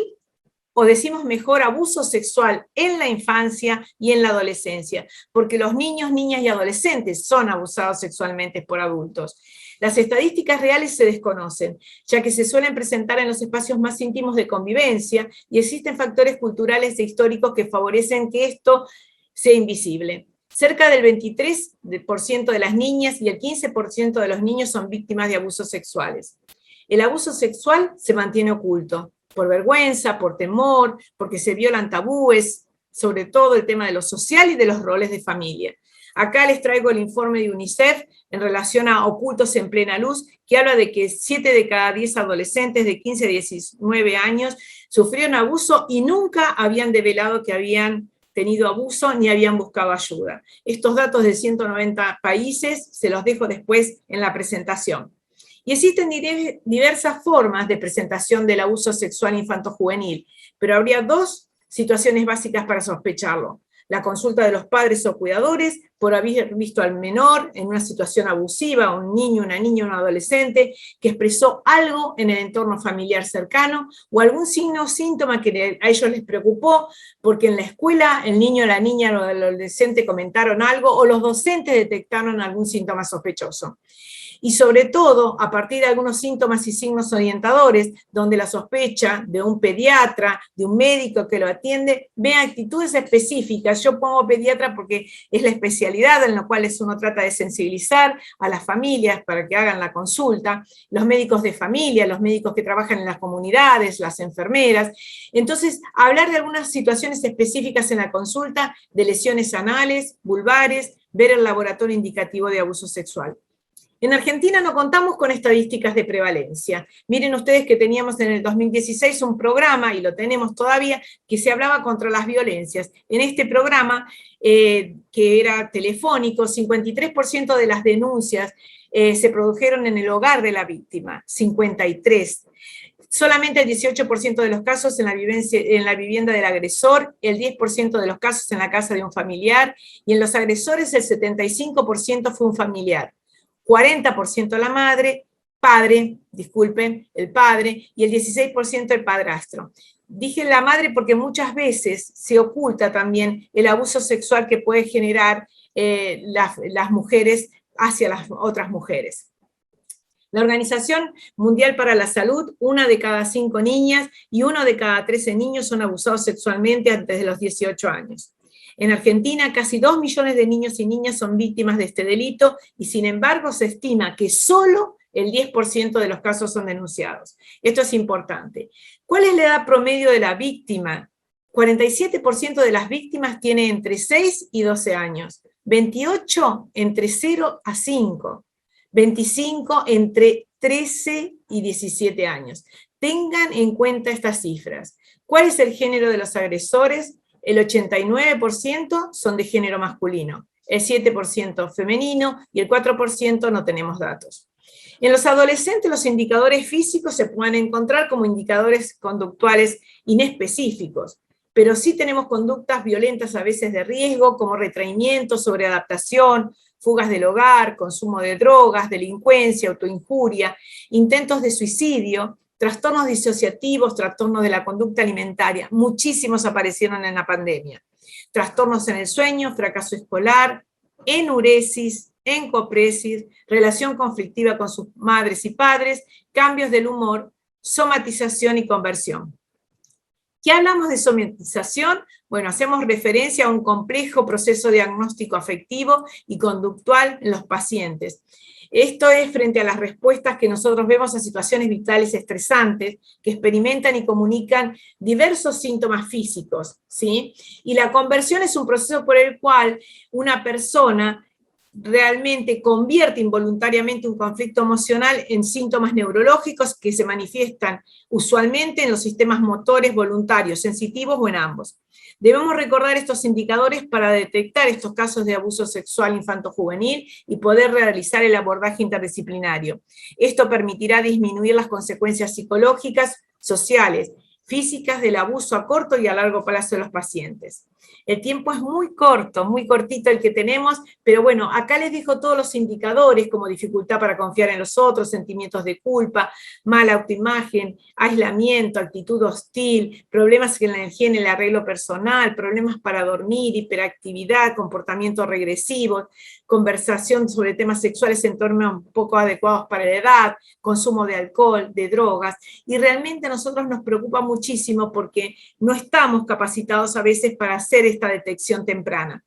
Speaker 5: o decimos mejor abuso sexual en la infancia y en la adolescencia, porque los niños, niñas y adolescentes son abusados sexualmente por adultos. Las estadísticas reales se desconocen, ya que se suelen presentar en los espacios más íntimos de convivencia y existen factores culturales e históricos que favorecen que esto sea invisible. Cerca del 23% de las niñas y el 15% de los niños son víctimas de abusos sexuales. El abuso sexual se mantiene oculto, por vergüenza, por temor, porque se violan tabúes, sobre todo el tema de lo social y de los roles de familia. Acá les traigo el informe de UNICEF en relación a ocultos en plena luz, que habla de que 7 de cada 10 adolescentes de 15 a 19 años sufrieron abuso y nunca habían develado que habían tenido abuso ni habían buscado ayuda. Estos datos de 190 países se los dejo después en la presentación. Y existen diversas formas de presentación del abuso sexual infanto-juvenil, pero habría 2 situaciones básicas para sospecharlo. La consulta de los padres o cuidadores por haber visto al menor en una situación abusiva, un niño, una niña, un adolescente, que expresó algo en el entorno familiar cercano, o algún signo o síntoma que a ellos les preocupó, porque en la escuela el niño, la niña o el adolescente comentaron algo, o los docentes detectaron algún síntoma sospechoso. Y sobre todo, a partir de algunos síntomas y signos orientadores, donde la sospecha de un pediatra, de un médico que lo atiende, ve actitudes específicas. Yo pongo pediatra porque es la especialidad en la cual uno trata de sensibilizar a las familias para que hagan la consulta, los médicos de familia, los médicos que trabajan en las comunidades, las enfermeras. Entonces, hablar de algunas situaciones específicas en la consulta, de lesiones anales, vulvares, ver el laboratorio indicativo de abuso sexual. En Argentina no contamos con estadísticas de prevalencia. Miren ustedes que teníamos en el 2016 un programa, y lo tenemos todavía, que se hablaba contra las violencias. En este programa, que era telefónico, 53% de las denuncias se produjeron en el hogar de la víctima, 53%. Solamente el 18% de los casos en la vivienda del agresor, el 10% de los casos en la casa de un familiar, y en los agresores el 75% fue un familiar. 40% la madre, el padre, y el 16% el padrastro. Dije la madre porque muchas veces se oculta también el abuso sexual que puede generar las mujeres hacia las otras mujeres. La Organización Mundial para la Salud, 1 de cada 5 niñas y 1 de cada 13 niños son abusados sexualmente antes de los 18 años. En Argentina, casi 2 millones de niños y niñas son víctimas de este delito y, sin embargo, se estima que solo el 10% de los casos son denunciados. Esto es importante. ¿Cuál es la edad promedio de la víctima? 47% de las víctimas tiene entre 6 y 12 años, 28 entre 0 a 5, 25 entre 13 y 17 años. Tengan en cuenta estas cifras. ¿Cuál es el género de los agresores? El 89% son de género masculino, el 7% femenino y el 4% no tenemos datos. En los adolescentes los indicadores físicos se pueden encontrar como indicadores conductuales inespecíficos, pero sí tenemos conductas violentas a veces de riesgo, como retraimiento, sobreadaptación, fugas del hogar, consumo de drogas, delincuencia, autoinjuria, intentos de suicidio, trastornos disociativos, trastornos de la conducta alimentaria, muchísimos aparecieron en la pandemia. Trastornos en el sueño, fracaso escolar, enuresis, encopresis, relación conflictiva con sus madres y padres, cambios del humor, somatización y conversión. ¿Qué hablamos de somatización? Bueno, hacemos referencia a un complejo proceso diagnóstico afectivo y conductual en los pacientes. Esto es frente a las respuestas que nosotros vemos a situaciones vitales estresantes, que experimentan y comunican diversos síntomas físicos, ¿sí? Y la conversión es un proceso por el cual una persona realmente convierte involuntariamente un conflicto emocional en síntomas neurológicos que se manifiestan usualmente en los sistemas motores voluntarios, sensitivos o en ambos. Debemos recordar estos indicadores para detectar estos casos de abuso sexual infanto-juvenil y poder realizar el abordaje interdisciplinario. Esto permitirá disminuir las consecuencias psicológicas, sociales, físicas del abuso a corto y a largo plazo de los pacientes. El tiempo es muy corto, muy cortito el que tenemos, pero bueno, acá les dejo todos los indicadores como dificultad para confiar en los otros, sentimientos de culpa, mala autoimagen, aislamiento, actitud hostil, problemas en la energía en el arreglo personal, problemas para dormir, hiperactividad, comportamientos regresivos, conversación sobre temas sexuales en entornos poco adecuados para la edad, consumo de alcohol, de drogas, y realmente a nosotros nos preocupa muchísimo porque no estamos capacitados a veces para hacer esta detección temprana.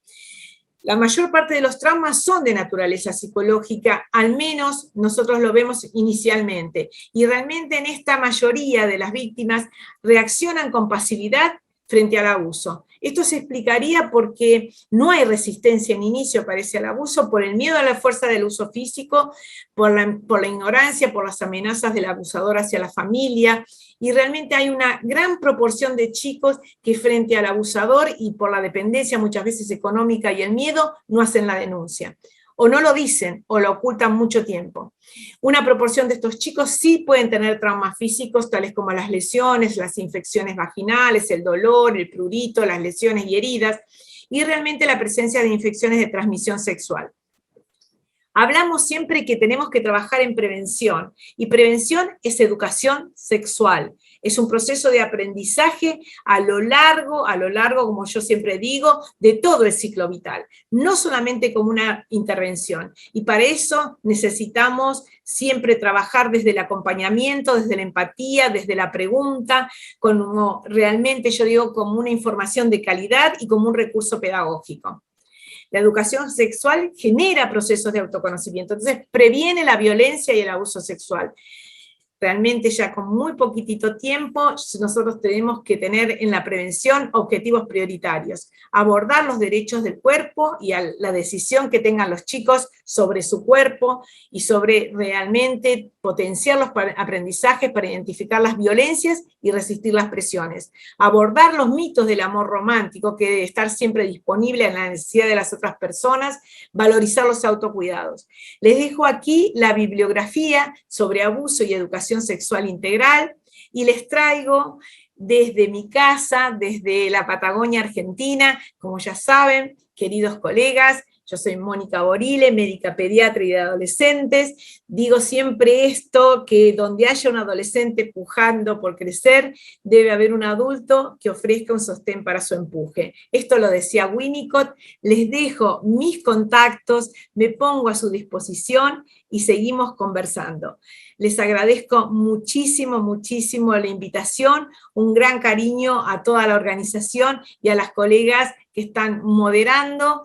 Speaker 5: La mayor parte de los traumas son de naturaleza psicológica, al menos nosotros lo vemos inicialmente, y realmente en esta mayoría de las víctimas reaccionan con pasividad frente al abuso. Esto se explicaría porque no hay resistencia en inicio, parece, al abuso, por el miedo a la fuerza del uso físico, por la ignorancia, por las amenazas del abusador hacia la familia, y realmente hay una gran proporción de chicos que frente al abusador y por la dependencia muchas veces económica y el miedo, no hacen la denuncia. O no lo dicen, o lo ocultan mucho tiempo. Una proporción de estos chicos sí pueden tener traumas físicos, tales como las lesiones, las infecciones vaginales, el dolor, el prurito, las lesiones y heridas, y realmente la presencia de infecciones de transmisión sexual. Hablamos siempre que tenemos que trabajar en prevención, y prevención es educación sexual. Es un proceso de aprendizaje a lo largo, como yo siempre digo, de todo el ciclo vital, no solamente como una intervención. Y para eso necesitamos siempre trabajar desde el acompañamiento, desde la empatía, desde la pregunta, como realmente yo digo como una información de calidad y como un recurso pedagógico. La educación sexual genera procesos de autoconocimiento, entonces previene la violencia y el abuso sexual. realmente ya con muy poquitito tiempo, nosotros tenemos que tener en la prevención objetivos prioritarios, abordar los derechos del cuerpo y a la decisión que tengan los chicos sobre su cuerpo y sobre realmente potenciar los aprendizajes para identificar las violencias y resistir las presiones, abordar los mitos del amor romántico que debe estar siempre disponible a la necesidad de las otras personas, valorizar los autocuidados. Les dejo aquí la bibliografía sobre abuso y educación sexual integral y les traigo desde mi casa, desde la Patagonia Argentina, como ya saben, queridos colegas, yo soy Mónica Borile, médica pediatra y de adolescentes. Digo siempre esto, que donde haya un adolescente pujando por crecer, debe haber un adulto que ofrezca un sostén para su empuje. Esto lo decía Winnicott. Les dejo mis contactos, me pongo a su disposición y seguimos conversando. Les agradezco muchísimo, muchísimo la invitación, un gran cariño a toda la organización y a las colegas que están moderando,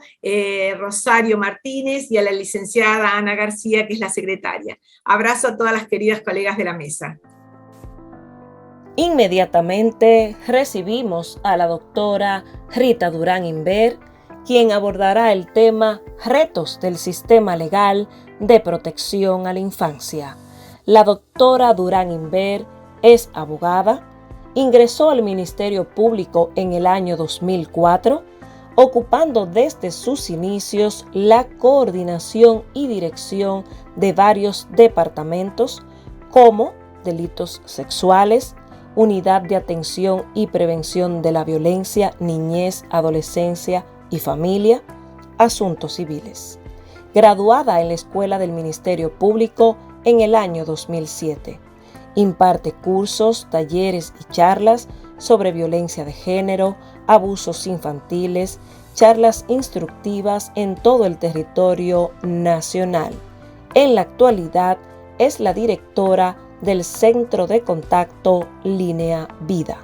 Speaker 5: Rosario Martínez, y a la licenciada Ana García, que es la secretaria. Abrazo a todas las queridas colegas de la mesa.
Speaker 1: Inmediatamente recibimos a la doctora Rita Durán Inver, quien abordará el tema Retos del Sistema Legal de Protección a la Infancia. La doctora Durán Inver es abogada, ingresó al Ministerio Público en el año 2004, ocupando desde sus inicios la coordinación y dirección de varios departamentos como delitos sexuales, Unidad de Atención y Prevención de la Violencia, Niñez, Adolescencia y Familia, Asuntos Civiles. Graduada en la Escuela del Ministerio Público en el año 2007. Imparte cursos, talleres y charlas sobre violencia de género, abusos infantiles, charlas instructivas en todo el territorio nacional. En la actualidad es la directora del Centro de Contacto Línea Vida.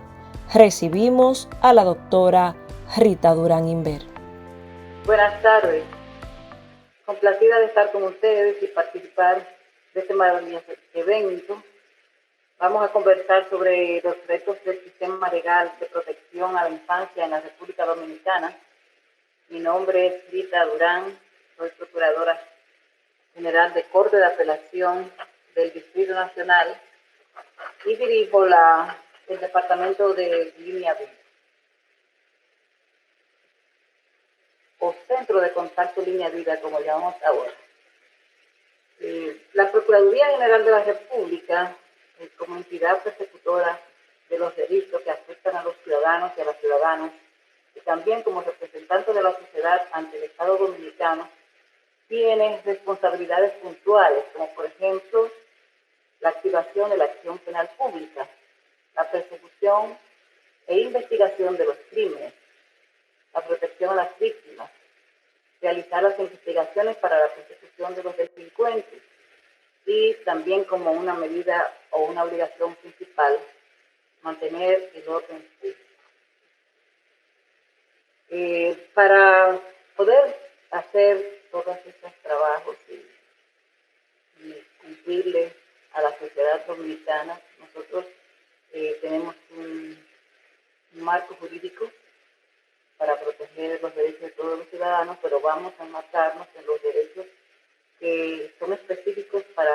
Speaker 1: Recibimos a la doctora Rita Durán Inver.
Speaker 6: Buenas tardes. Complacida de estar con ustedes y participar de este maravilloso evento. Vamos a conversar sobre los retos del sistema legal de protección a la infancia en la República Dominicana. Mi nombre es Rita Durán, soy procuradora general de Corte de Apelación del Distrito Nacional y dirijo el departamento de Línea Vida, o Centro de Contacto Línea Vida, como llamamos ahora. La Procuraduría General de la República, como entidad persecutora de los delitos que afectan a los ciudadanos y a las ciudadanas, y también como representante de la sociedad ante el Estado Dominicano, tiene responsabilidades puntuales, como por ejemplo la activación de la acción penal pública, la persecución e investigación de los crímenes, la protección a las víctimas, realizar las investigaciones para la persecución de los delincuentes y también, como una medida o una obligación principal, mantener el orden público. Para poder hacer todos estos trabajos y cumplirle a la sociedad dominicana, nosotros tenemos un marco jurídico para proteger los derechos de todos los ciudadanos, pero vamos a enmarcarnos en los derechos que son específicos para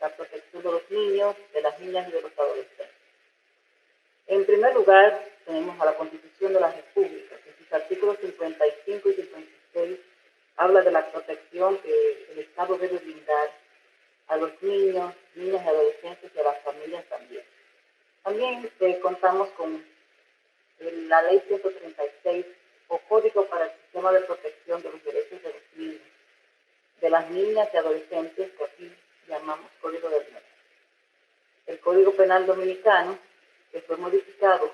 Speaker 6: la protección de los niños, de las niñas y de los adolescentes. En primer lugar, tenemos a la Constitución de la República, que en sus artículos 55 y 56 habla de la protección que el Estado debe brindar a los niños, niñas y adolescentes y a las familias también. También contamos con la Ley 136, o Código para el Sistema de Protección de los Derechos de los Niños, de las niñas y adolescentes, que aquí llamamos Código del Niño. El Código Penal Dominicano, que fue modificado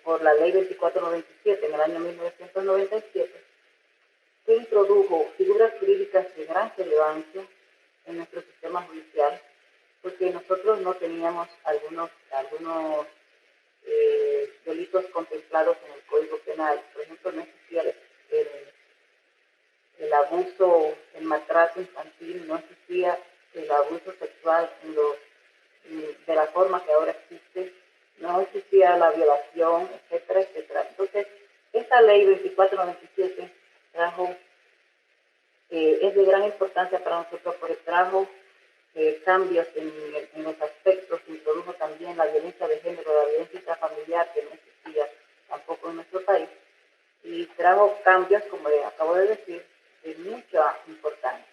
Speaker 6: por la Ley 2497 en el año 1997, que introdujo figuras jurídicas de gran relevancia en nuestro sistema judicial, porque nosotros no teníamos algunos delitos contemplados en el Código Penal. Por ejemplo, no existía el abuso, el maltrato infantil, no existía el abuso sexual en los de la forma que ahora existe, no existía la violación, etcétera, etcétera. Entonces, esta ley 2497 trajo, es de gran importancia para nosotros porque trajo cambios en los aspectos, introdujo también la violencia de género, la violencia intrafamiliar que no existía tampoco en nuestro país, y trajo cambios, como le acabo de decir, de mucha importancia.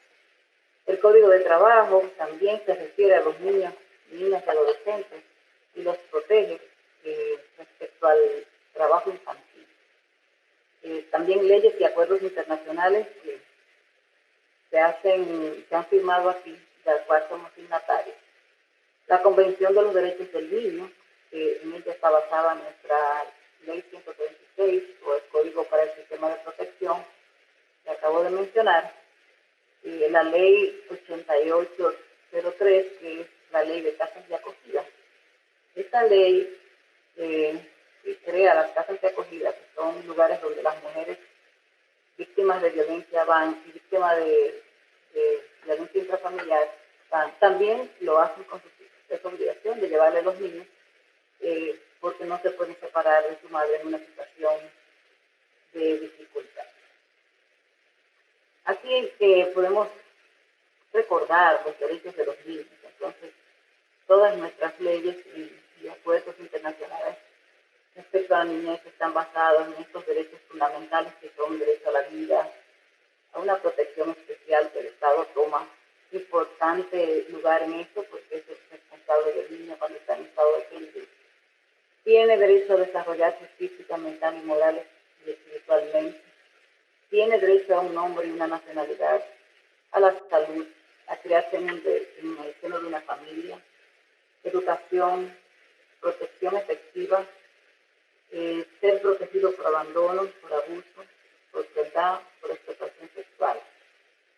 Speaker 6: El Código de Trabajo también se refiere a los niños, niñas y adolescentes y los protege respecto al trabajo infantil. También leyes y acuerdos internacionales que se han firmado aquí, del cual somos signatarios. La Convención de los Derechos del Niño, que en ella está basada nuestra Ley 136 o el Código para el Sistema de Protección, que acabo de mencionar, y la Ley 8803, que es la Ley de Casas de Acogida. Esta ley crea las casas de acogida, que son lugares donde las mujeres víctimas de violencia van y víctimas de violencia intrafamiliar van. También lo hacen con sus hijos. Es obligación de llevarle a los niños porque no se pueden separar de su madre en una situación de dificultad. Aquí podemos recordar los derechos de los niños. Entonces, todas nuestras leyes y acuerdos internacionales respecto a la niñez están basados en estos derechos fundamentales que son derecho a la vida, a una protección especial que el Estado toma importante lugar en esto porque es el responsable del niño cuando está en estado de peligro. Tiene derecho a desarrollarse física, mental y moral y espiritualmente. Tiene derecho a un nombre y una nacionalidad, a la salud, a criarse en el seno de una familia, educación, protección efectiva, ser protegido por abandono, por abuso, por crueldad, por explotación sexual,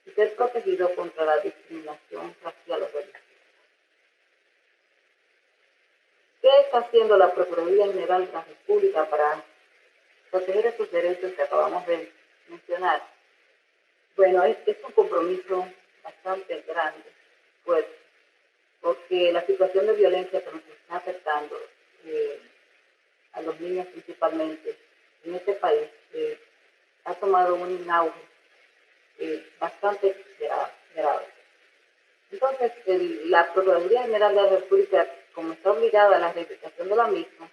Speaker 6: y ser protegido contra la discriminación racial o religiosa. ¿Qué está haciendo la Procuraduría General de la República para proteger esos derechos que acabamos de mencionar? Bueno, es un compromiso bastante grande, fuerte, porque la situación de violencia que nos está afectando a los niños principalmente en este país ha tomado un auge bastante grave. Entonces, la Procuraduría General de la República, como está obligada a la reivindicación de la misma,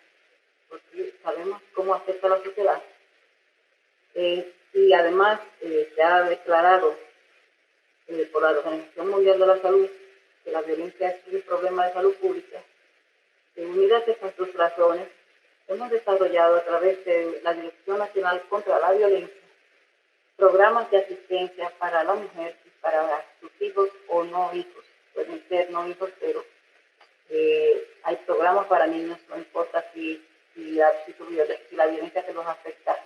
Speaker 6: porque sabemos cómo afecta a la sociedad, y además se ha declarado por la Organización Mundial de la Salud que la violencia es un problema de salud pública, unidas a estas dos razones, hemos desarrollado a través de la Dirección Nacional contra la Violencia programas de asistencia para la mujer y para sus hijos o no hijos. Pueden ser no hijos, pero hay programas para niños, no importa si la violencia que los afecta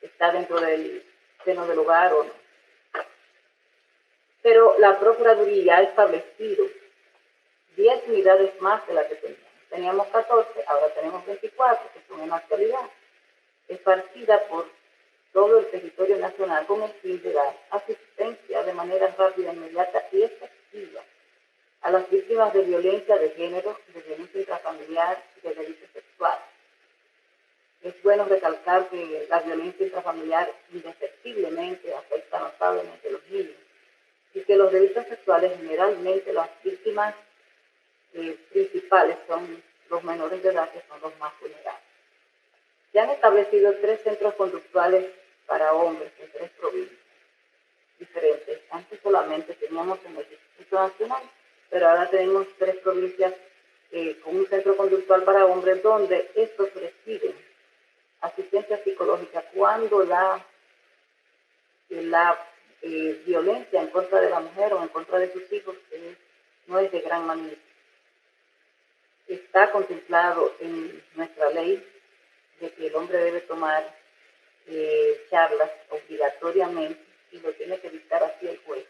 Speaker 6: está dentro del seno del hogar o no. Pero la Procuraduría ha establecido 10 unidades más de las que teníamos. Teníamos 14, ahora tenemos 24, que son en la actualidad, esparcidas por todo el territorio nacional con el fin de dar asistencia de manera rápida, inmediata y efectiva a las víctimas de violencia de género, de violencia intrafamiliar y de delitos sexuales. Es bueno recalcar que la violencia intrafamiliar indefectiblemente afecta notablemente a los niños y que los delitos sexuales generalmente las víctimas principales son los menores de edad, que son los más vulnerables. Se han establecido 3 centros conductuales para hombres en 3 provincias diferentes. Antes solamente teníamos en el Distrito Nacional, pero ahora tenemos 3 provincias con un centro conductual para hombres donde estos reciben asistencia psicológica cuando la violencia en contra de la mujer o en contra de sus hijos no es de gran magnitud. Está contemplado en nuestra ley de que el hombre debe tomar charlas obligatoriamente y lo tiene que dictar así el juez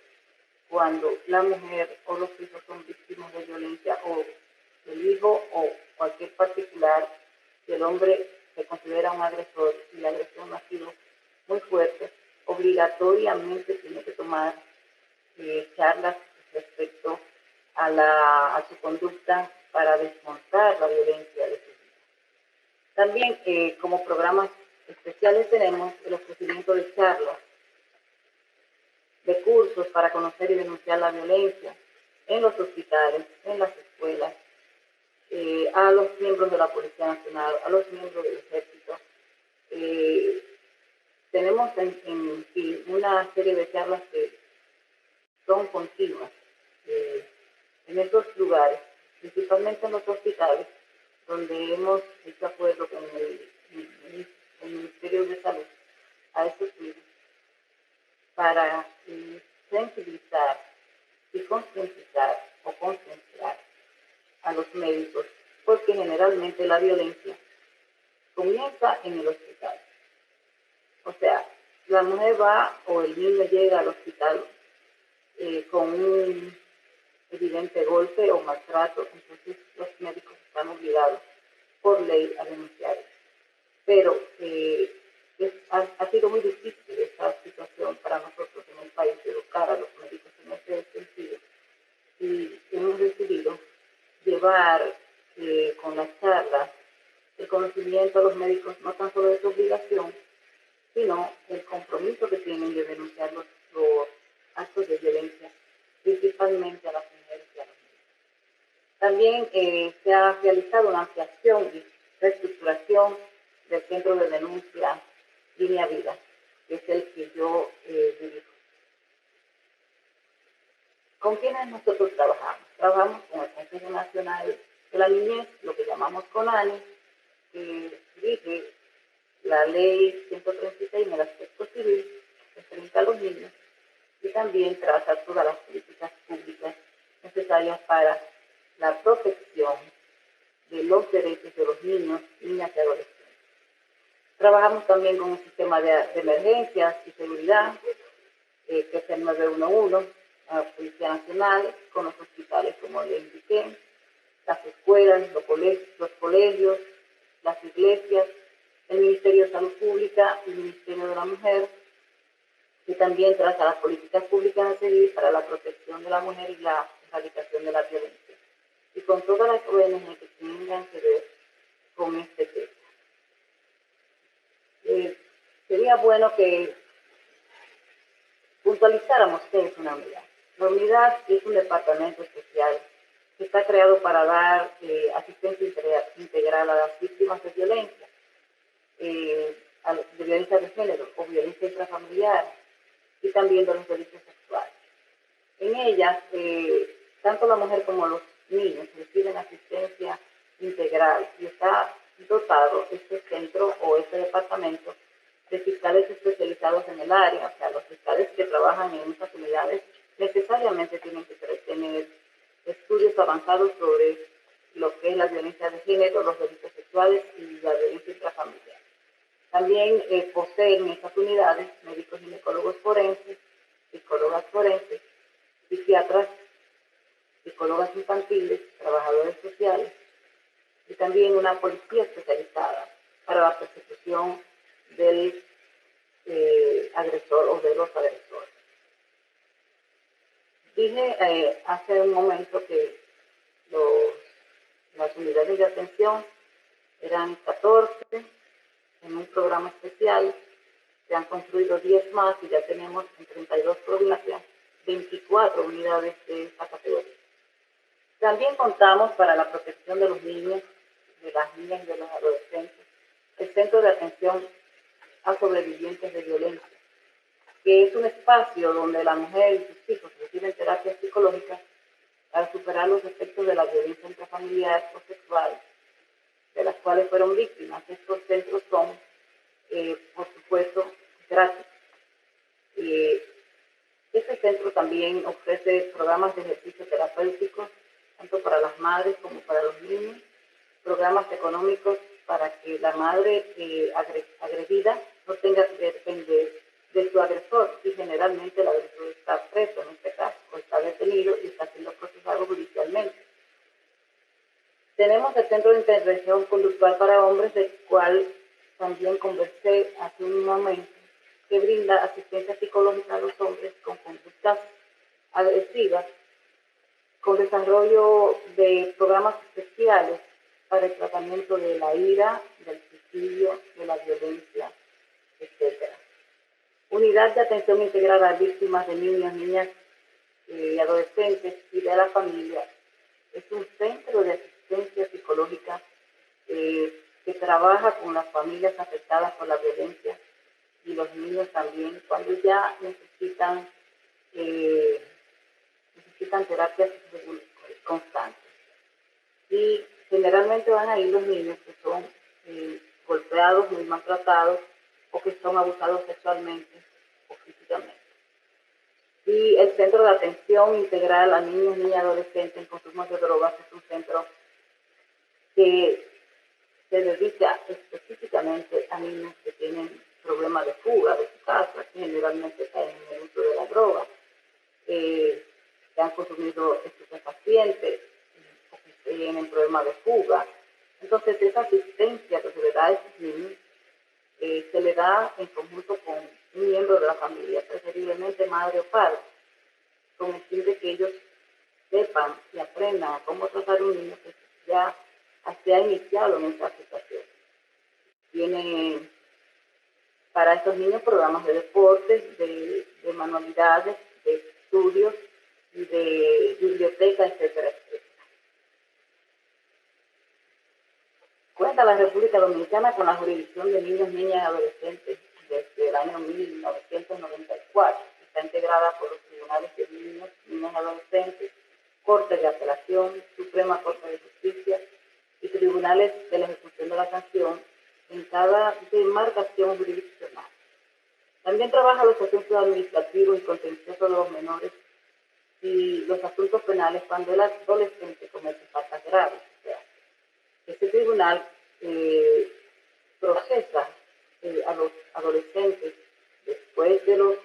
Speaker 6: cuando la mujer o los hijos son víctimas de violencia o el hijo o cualquier particular, si el hombre se considera un agresor y la agresión ha sido muy fuerte, obligatoriamente tiene que tomar charlas respecto a su conducta para desmontar la violencia de su vida. También como programas especiales tenemos el ofrecimiento de charlas, de cursos para conocer y denunciar la violencia en los hospitales, en las escuelas, a los miembros de la Policía Nacional, a los miembros del Ejército. Tenemos en fin una serie de charlas que son continuas en esos lugares, principalmente en los hospitales, donde hemos hecho acuerdo con el Ministerio de Salud a estos clubes para sensibilizar y concienciar a los médicos, porque generalmente la violencia comienza en el hospital. O sea, la mujer va o el niño llega al hospital con un evidente golpe o maltrato, entonces los médicos están obligados por ley a denunciar eso. Pero ha sido muy difícil esta situación para nosotros en el país, educar a los médicos en ese sentido. Y hemos decidido llevar con las charlas el conocimiento a los médicos, no tan solo de su obligación, sino el compromiso que tienen de denunciar los actos de violencia, principalmente a las mujeres y a los niños. También se ha realizado una ampliación y reestructuración del centro de denuncia Línea Vida, que es el que yo dirijo. ¿Con quiénes nosotros trabajamos? Trabajamos con el Consejo Nacional de la Niñez, lo que llamamos CONANI, que rige la ley 136 en el aspecto civil referente a los niños y también traza todas las políticas públicas necesarias para la protección de los derechos de los niños, niñas y adolescentes. Trabajamos también con un sistema de emergencias y seguridad, que es el 911, la Policía Nacional, con los hospitales, como le indiqué, las escuelas, los colegios, las iglesias, el Ministerio de Salud Pública, el Ministerio de la Mujer, y también traza las políticas públicas a seguir para la protección de la mujer y la erradicación de la violencia. Y con todas las ONG que tengan que ver con este tema. Sería bueno que puntualizáramos qué es una unidad. La unidad es un departamento especial que está creado para dar asistencia integral a las víctimas de violencia de género o violencia intrafamiliar y también de los delitos sexuales. En ellas, tanto la mujer como los niños reciben asistencia integral y está dotado este centro o este departamento de fiscales especializados en el área. O sea, los fiscales que trabajan en estas unidades necesariamente tienen que tener estudios avanzados sobre lo que es la violencia de género, los delitos sexuales y la violencia intrafamiliar. También poseen estas unidades médicos ginecólogos forenses, psicólogas forenses, psiquiatras, psicólogas infantiles, trabajadores sociales y también una policía especializada para la persecución del agresor o de los agresores. Dije hace un momento que las unidades de atención eran 14 en un programa especial, se han construido 10 más y ya tenemos en 32 provincias 24 unidades de esta categoría. También contamos para la protección de los niños, de las niñas y de los adolescentes, el Centro de Atención a Sobrevivientes de Violencia, que es un espacio donde la mujer y sus hijos reciben terapias psicológicas para superar los efectos de la violencia intrafamiliar o sexual, de las cuales fueron víctimas. Estos centros son, por supuesto, gratis. Este centro también ofrece programas de ejercicio terapéutico, tanto para las madres como para los niños, programas económicos para que la madre agredida no tenga que depender de su agresor, y generalmente el agresor está preso en este caso, o está detenido y está siendo procesado judicialmente. Tenemos el Centro de Intervención Conductual para Hombres, del cual también conversé hace un momento, que brinda asistencia psicológica a los hombres con conductas agresivas con desarrollo de programas especiales para el tratamiento de la ira, del suicidio, de la violencia, etc. Unidad de atención integral a víctimas de niños, niñas y adolescentes y de la familia. Es un centro de asistencia psicológica que trabaja con las familias afectadas por la violencia y los niños también cuando ya necesitan terapias constantes. Y generalmente van a ir los niños que son golpeados, muy maltratados o que son abusados sexualmente o físicamente. Y el Centro de Atención Integral a Niños, Niñas y Adolescentes en Consumo de Drogas es un centro que se dedica específicamente a niños que tienen problemas de fuga de su casa, que generalmente caen en el uso de la droga, que han consumido estupefacientes o que tienen problemas de fuga. Entonces, esa asistencia que se le da a esos niños se le da en conjunto con un miembro de la familia, preferiblemente madre o padre, con el fin de que ellos sepan y aprendan a cómo tratar a un niño que ya se ha iniciado en esta situación. Tiene para estos niños programas de deportes, de manualidades, de estudios y de biblioteca, etcétera, etcétera. Cuenta la República Dominicana con la jurisdicción de niños, niñas y adolescentes desde el año 1994. Está integrada por los tribunales de niños, niñas y adolescentes, Corte de Apelación, Suprema Corte de Justicia y tribunales de la ejecución de la sanción en cada demarcación jurisdiccional. También trabaja los asuntos administrativos y contenciosos de los menores y los asuntos penales cuando el adolescente comete faltas graves. O sea, este tribunal procesa a los adolescentes después de los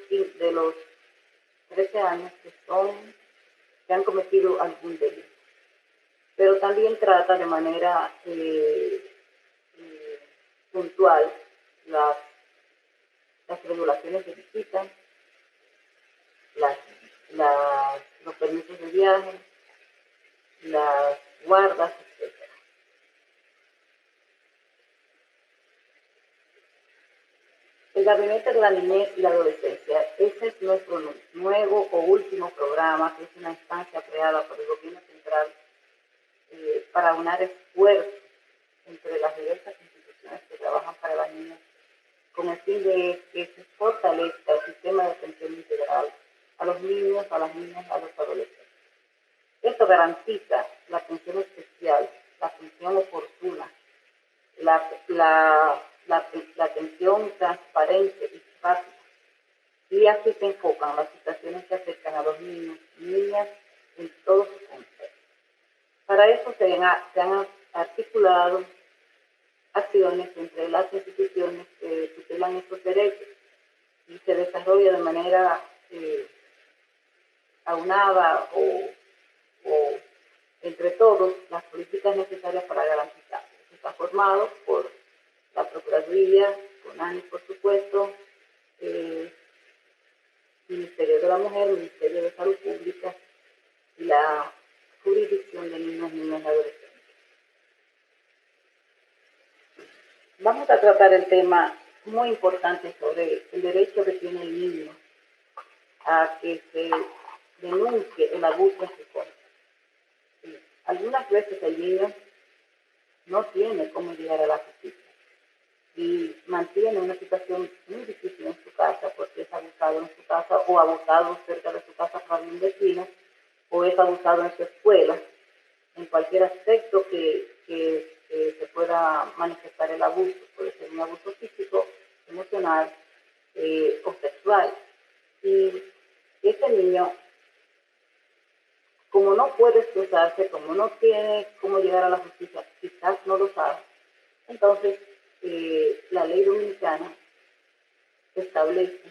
Speaker 6: 13 años que han cometido algún delito. Pero también trata de manera puntual las regulaciones de visita, los permisos de viaje, las guardas, etc. El Gabinete de la Niñez y la Adolescencia, ese es nuestro nuevo o último programa, que es una instancia creada por el Gobierno Central para unar esfuerzos entre las diversas instituciones que trabajan para las niñas, con el fin de que se fortalezca el sistema de atención integral a los niños, a las niñas, a los adolescentes. Esto garantiza la atención especial, la atención oportuna, la atención transparente y rápida. Y así se enfocan las situaciones que afectan a los niños y niñas en todo su contexto. Para eso se han articulado acciones entre las instituciones que tutelan estos derechos y se desarrolla de manera aunada o entre todos las políticas necesarias para garantizarlo. Está formado por la Procuraduría, CONANI por supuesto, Ministerio de la Mujer, Ministerio de Salud Pública y la Jurisdicción de Niños, Niñas y Adolescentes. Vamos a tratar el tema muy importante sobre el derecho que tiene el niño a que se denuncie el abuso en su contra. Algunas veces el niño no tiene cómo llegar a la justicia y mantiene una situación muy difícil en su casa porque es abusado en su casa o abusado cerca de su casa por algún vecino o es abusado en su escuela, en cualquier aspecto que se pueda manifestar el abuso. Puede ser un abuso físico, emocional o sexual. Y ese niño, como no puede expresarse, como no tiene cómo llegar a la justicia, quizás no lo sabe, entonces la ley dominicana establece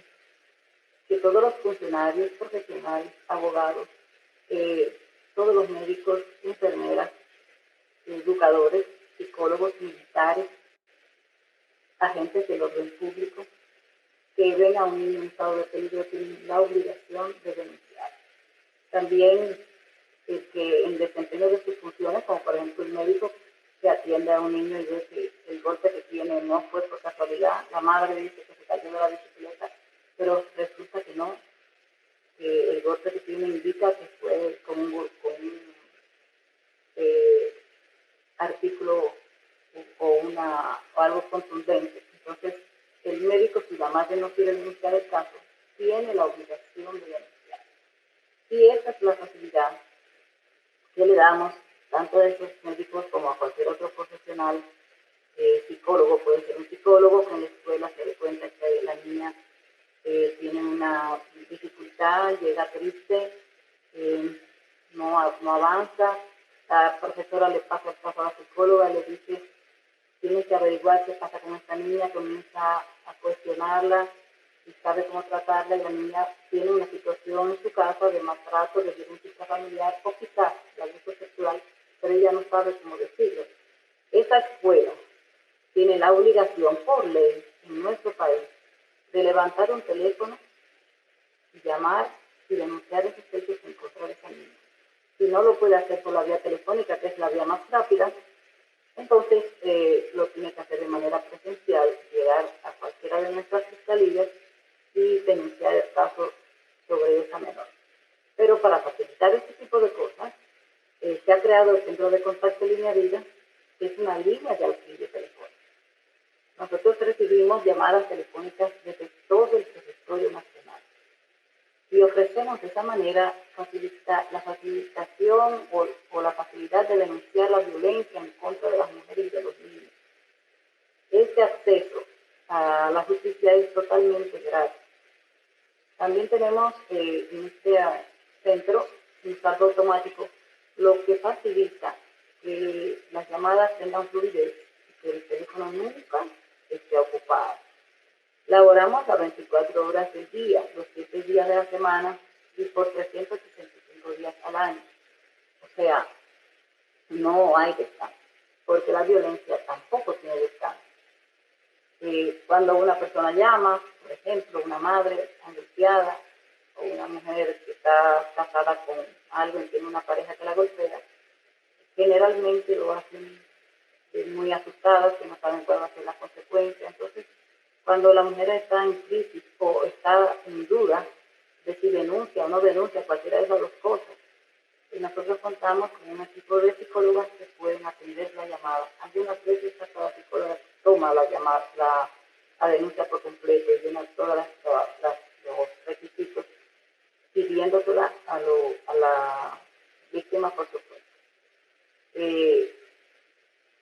Speaker 6: que todos los funcionarios profesionales, abogados, todos los médicos, enfermeras, educadores, psicólogos, militares, agentes del orden público, que ven a un niño en estado de peligro tienen la obligación de denunciar. También que en desempeño de sus funciones, como por ejemplo el médico que atiende a un niño y ve que el golpe que tiene no fue por casualidad, la madre dice que se cayó de la bicicleta, pero resulta que no, que el golpe que tiene indica que fue con un artículo o algo contundente. Entonces, el médico, si la madre no quiere denunciar el caso, tiene la obligación de denunciar. Y esa es la facilidad que le damos tanto a esos médicos como a cualquier otro profesional, psicólogo, puede ser un psicólogo que en la escuela se dé cuenta que la niña tiene una dificultad, llega triste, no avanza, la profesora le pasa el caso a la psicóloga, le dice, tiene que averiguar qué pasa con esta niña, comienza a cuestionarla y sabe cómo tratarla, y la niña tiene una situación en su casa de maltrato, de violencia familiar, o quizás de abuso sexual, pero ella no sabe cómo decirlo. Esa escuela tiene la obligación por ley en nuestro país de levantar un teléfono, llamar y denunciar esos hechos en contra de esa niña. Si no lo puede hacer por la vía telefónica, que es la vía más rápida, entonces lo tiene que hacer de manera presencial, llegar a cualquiera de nuestras fiscalías y denunciar el caso sobre esa menor. Pero para facilitar este tipo de cosas, se ha creado el Centro de Contacto Línea Vida, que es una línea de auxilio telefónico. Nosotros recibimos llamadas telefónicas desde todo el territorio nacional y ofrecemos de esa manera la facilitación o la facilidad de denunciar la violencia en contra de las mujeres y de los niños. Este acceso a la justicia es totalmente gratis. También tenemos en este centro un saldo automático, lo que facilita que las llamadas tengan fluidez y que el teléfono nunca esté ocupado. Laboramos las 24 horas del día, los 7 días de la semana y por 365 días al año. O sea, no hay descanso, porque la violencia tampoco tiene descanso. Cuando una persona llama, por ejemplo, una madre angustiada o una mujer que está casada con alguien, tiene una pareja que la golpea, generalmente lo hacen muy asustadas, que no saben cuál va a ser la consecuencia. Entonces, cuando la mujer está en crisis o está en duda de si denuncia o no denuncia, cualquiera de esas dos cosas, y nosotros contamos con un equipo de psicólogas que pueden atender la llamada. Algunas veces hasta la psicóloga toma la llamada, la denuncia por completo y llena todos los requisitos, pidiéndola a la víctima por supuesto.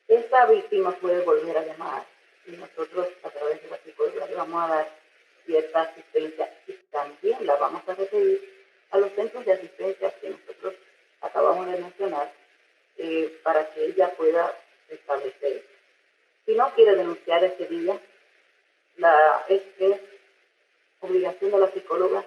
Speaker 6: Esa víctima puede volver a llamar y nosotros a través de la psicóloga le vamos a dar cierta asistencia y también la vamos a referir a los centros de asistencia que nosotros acabamos de mencionar para que ella pueda establecer. Si no quiere denunciar ese día, es obligación de la psicóloga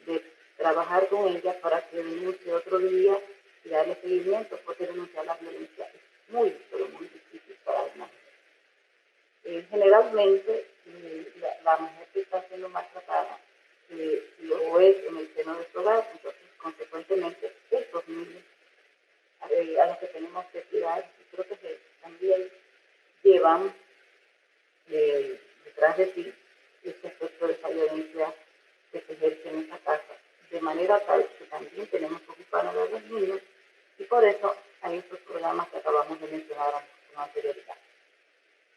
Speaker 6: de trabajar con ella para que denuncie otro día y darle seguimiento, porque denunciar la violencia es muy, pero muy difícil para una mujer. Generalmente, la mujer que está siendo maltratada lo es en el seno de su hogar, entonces, consecuentemente, estos niños a los que tenemos que cuidar y proteger también llevan detrás de sí este efecto de esa violencia que se ejerce en esta casa, de manera tal que también tenemos que ocuparnos de los niños y por eso hay estos programas que acabamos de mencionar con anterioridad.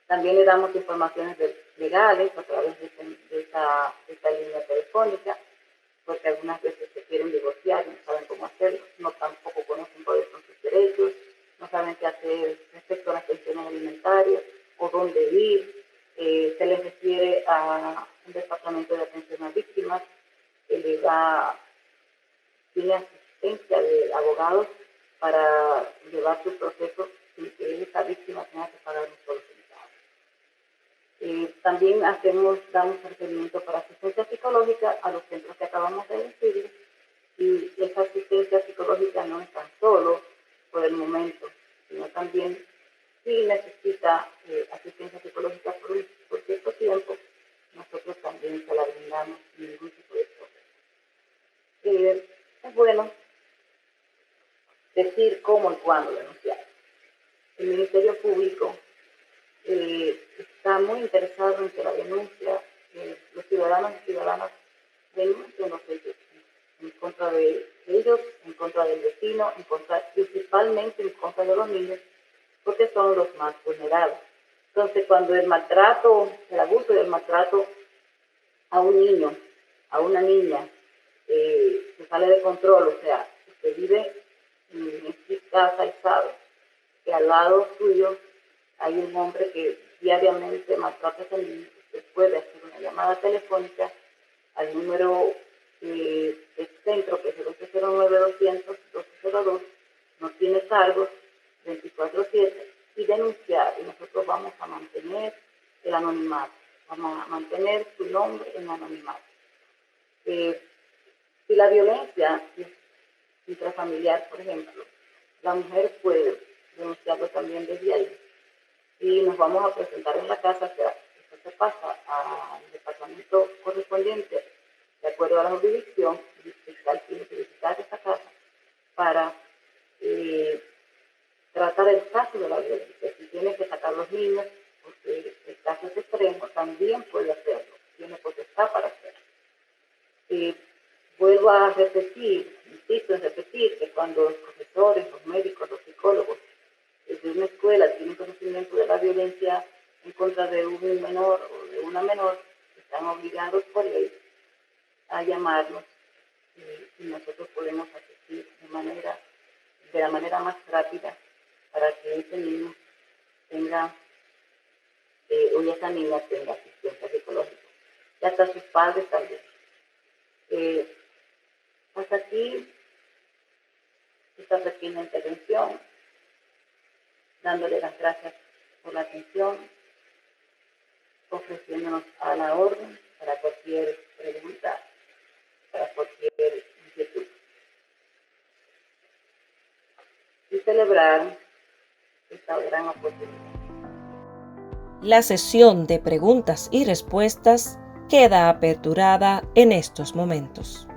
Speaker 6: También le damos informaciones legales a través de esta línea telefónica, porque algunas veces se quieren divorciar y no saben cómo hacerlo, no tampoco conocen cuáles son sus derechos, no saben qué hacer respecto a las pensiones alimentarias o dónde ir. Se les refiere a un departamento de atención a víctimas que tiene asistencia de abogados para llevar su proceso sin que esta víctima tenga que pagar un solo centavo. También damos seguimiento para asistencia psicológica a los centros que acabamos de decir, y esa asistencia psicológica no es tan solo por el momento, sino también si necesita asistencia psicológica por cierto tiempo, nosotros también se la brindamos sin ningún tipo de problema. Es bueno decir cómo y cuándo denunciar. El Ministerio Público está muy interesado en que la denuncia, los ciudadanos y ciudadanas denuncien los hechos en contra de ellos, en contra del vecino, principalmente en contra de los niños, porque son los más vulnerables. Entonces, cuando el abuso y el maltrato a un niño, a una niña, se sale de control, o sea, usted vive en esta casa y sabe que al lado suyo hay un hombre que diariamente maltrata a ese niño, usted puede hacer una llamada telefónica al número del centro, que es el 809-200-1202, no tiene cargos, 24/7, y denunciar, y nosotros vamos a mantener el anonimato, vamos a mantener su nombre en anonimato. Si la violencia es intrafamiliar, por ejemplo, la mujer puede denunciarlo también desde ahí, y nos vamos a presentar en la casa, que esto se pasa al departamento correspondiente, de acuerdo a la jurisdicción, el fiscal tiene que visitar esta casa para tratar el caso de la violencia. Si tiene que sacar los niños, porque el caso es extremo, también puede hacerlo, tiene potestad para hacerlo. Vuelvo a repetir, insisto en repetir, que cuando los profesores, los médicos, los psicólogos de una escuela tienen conocimiento de la violencia en contra de un menor o de una menor, están obligados por ley a llamarnos y nosotros podemos asistir de la manera más rápida para que ese niño tenga, o esa niña tenga asistencia psicológica. Y hasta sus padres también. Hasta aquí esta pequeña intervención, dándole las gracias por la atención, ofreciéndonos a la orden para cualquier pregunta, para cualquier inquietud. Y celebrar esta gran oportunidad.
Speaker 1: La sesión de preguntas y respuestas queda aperturada en estos momentos.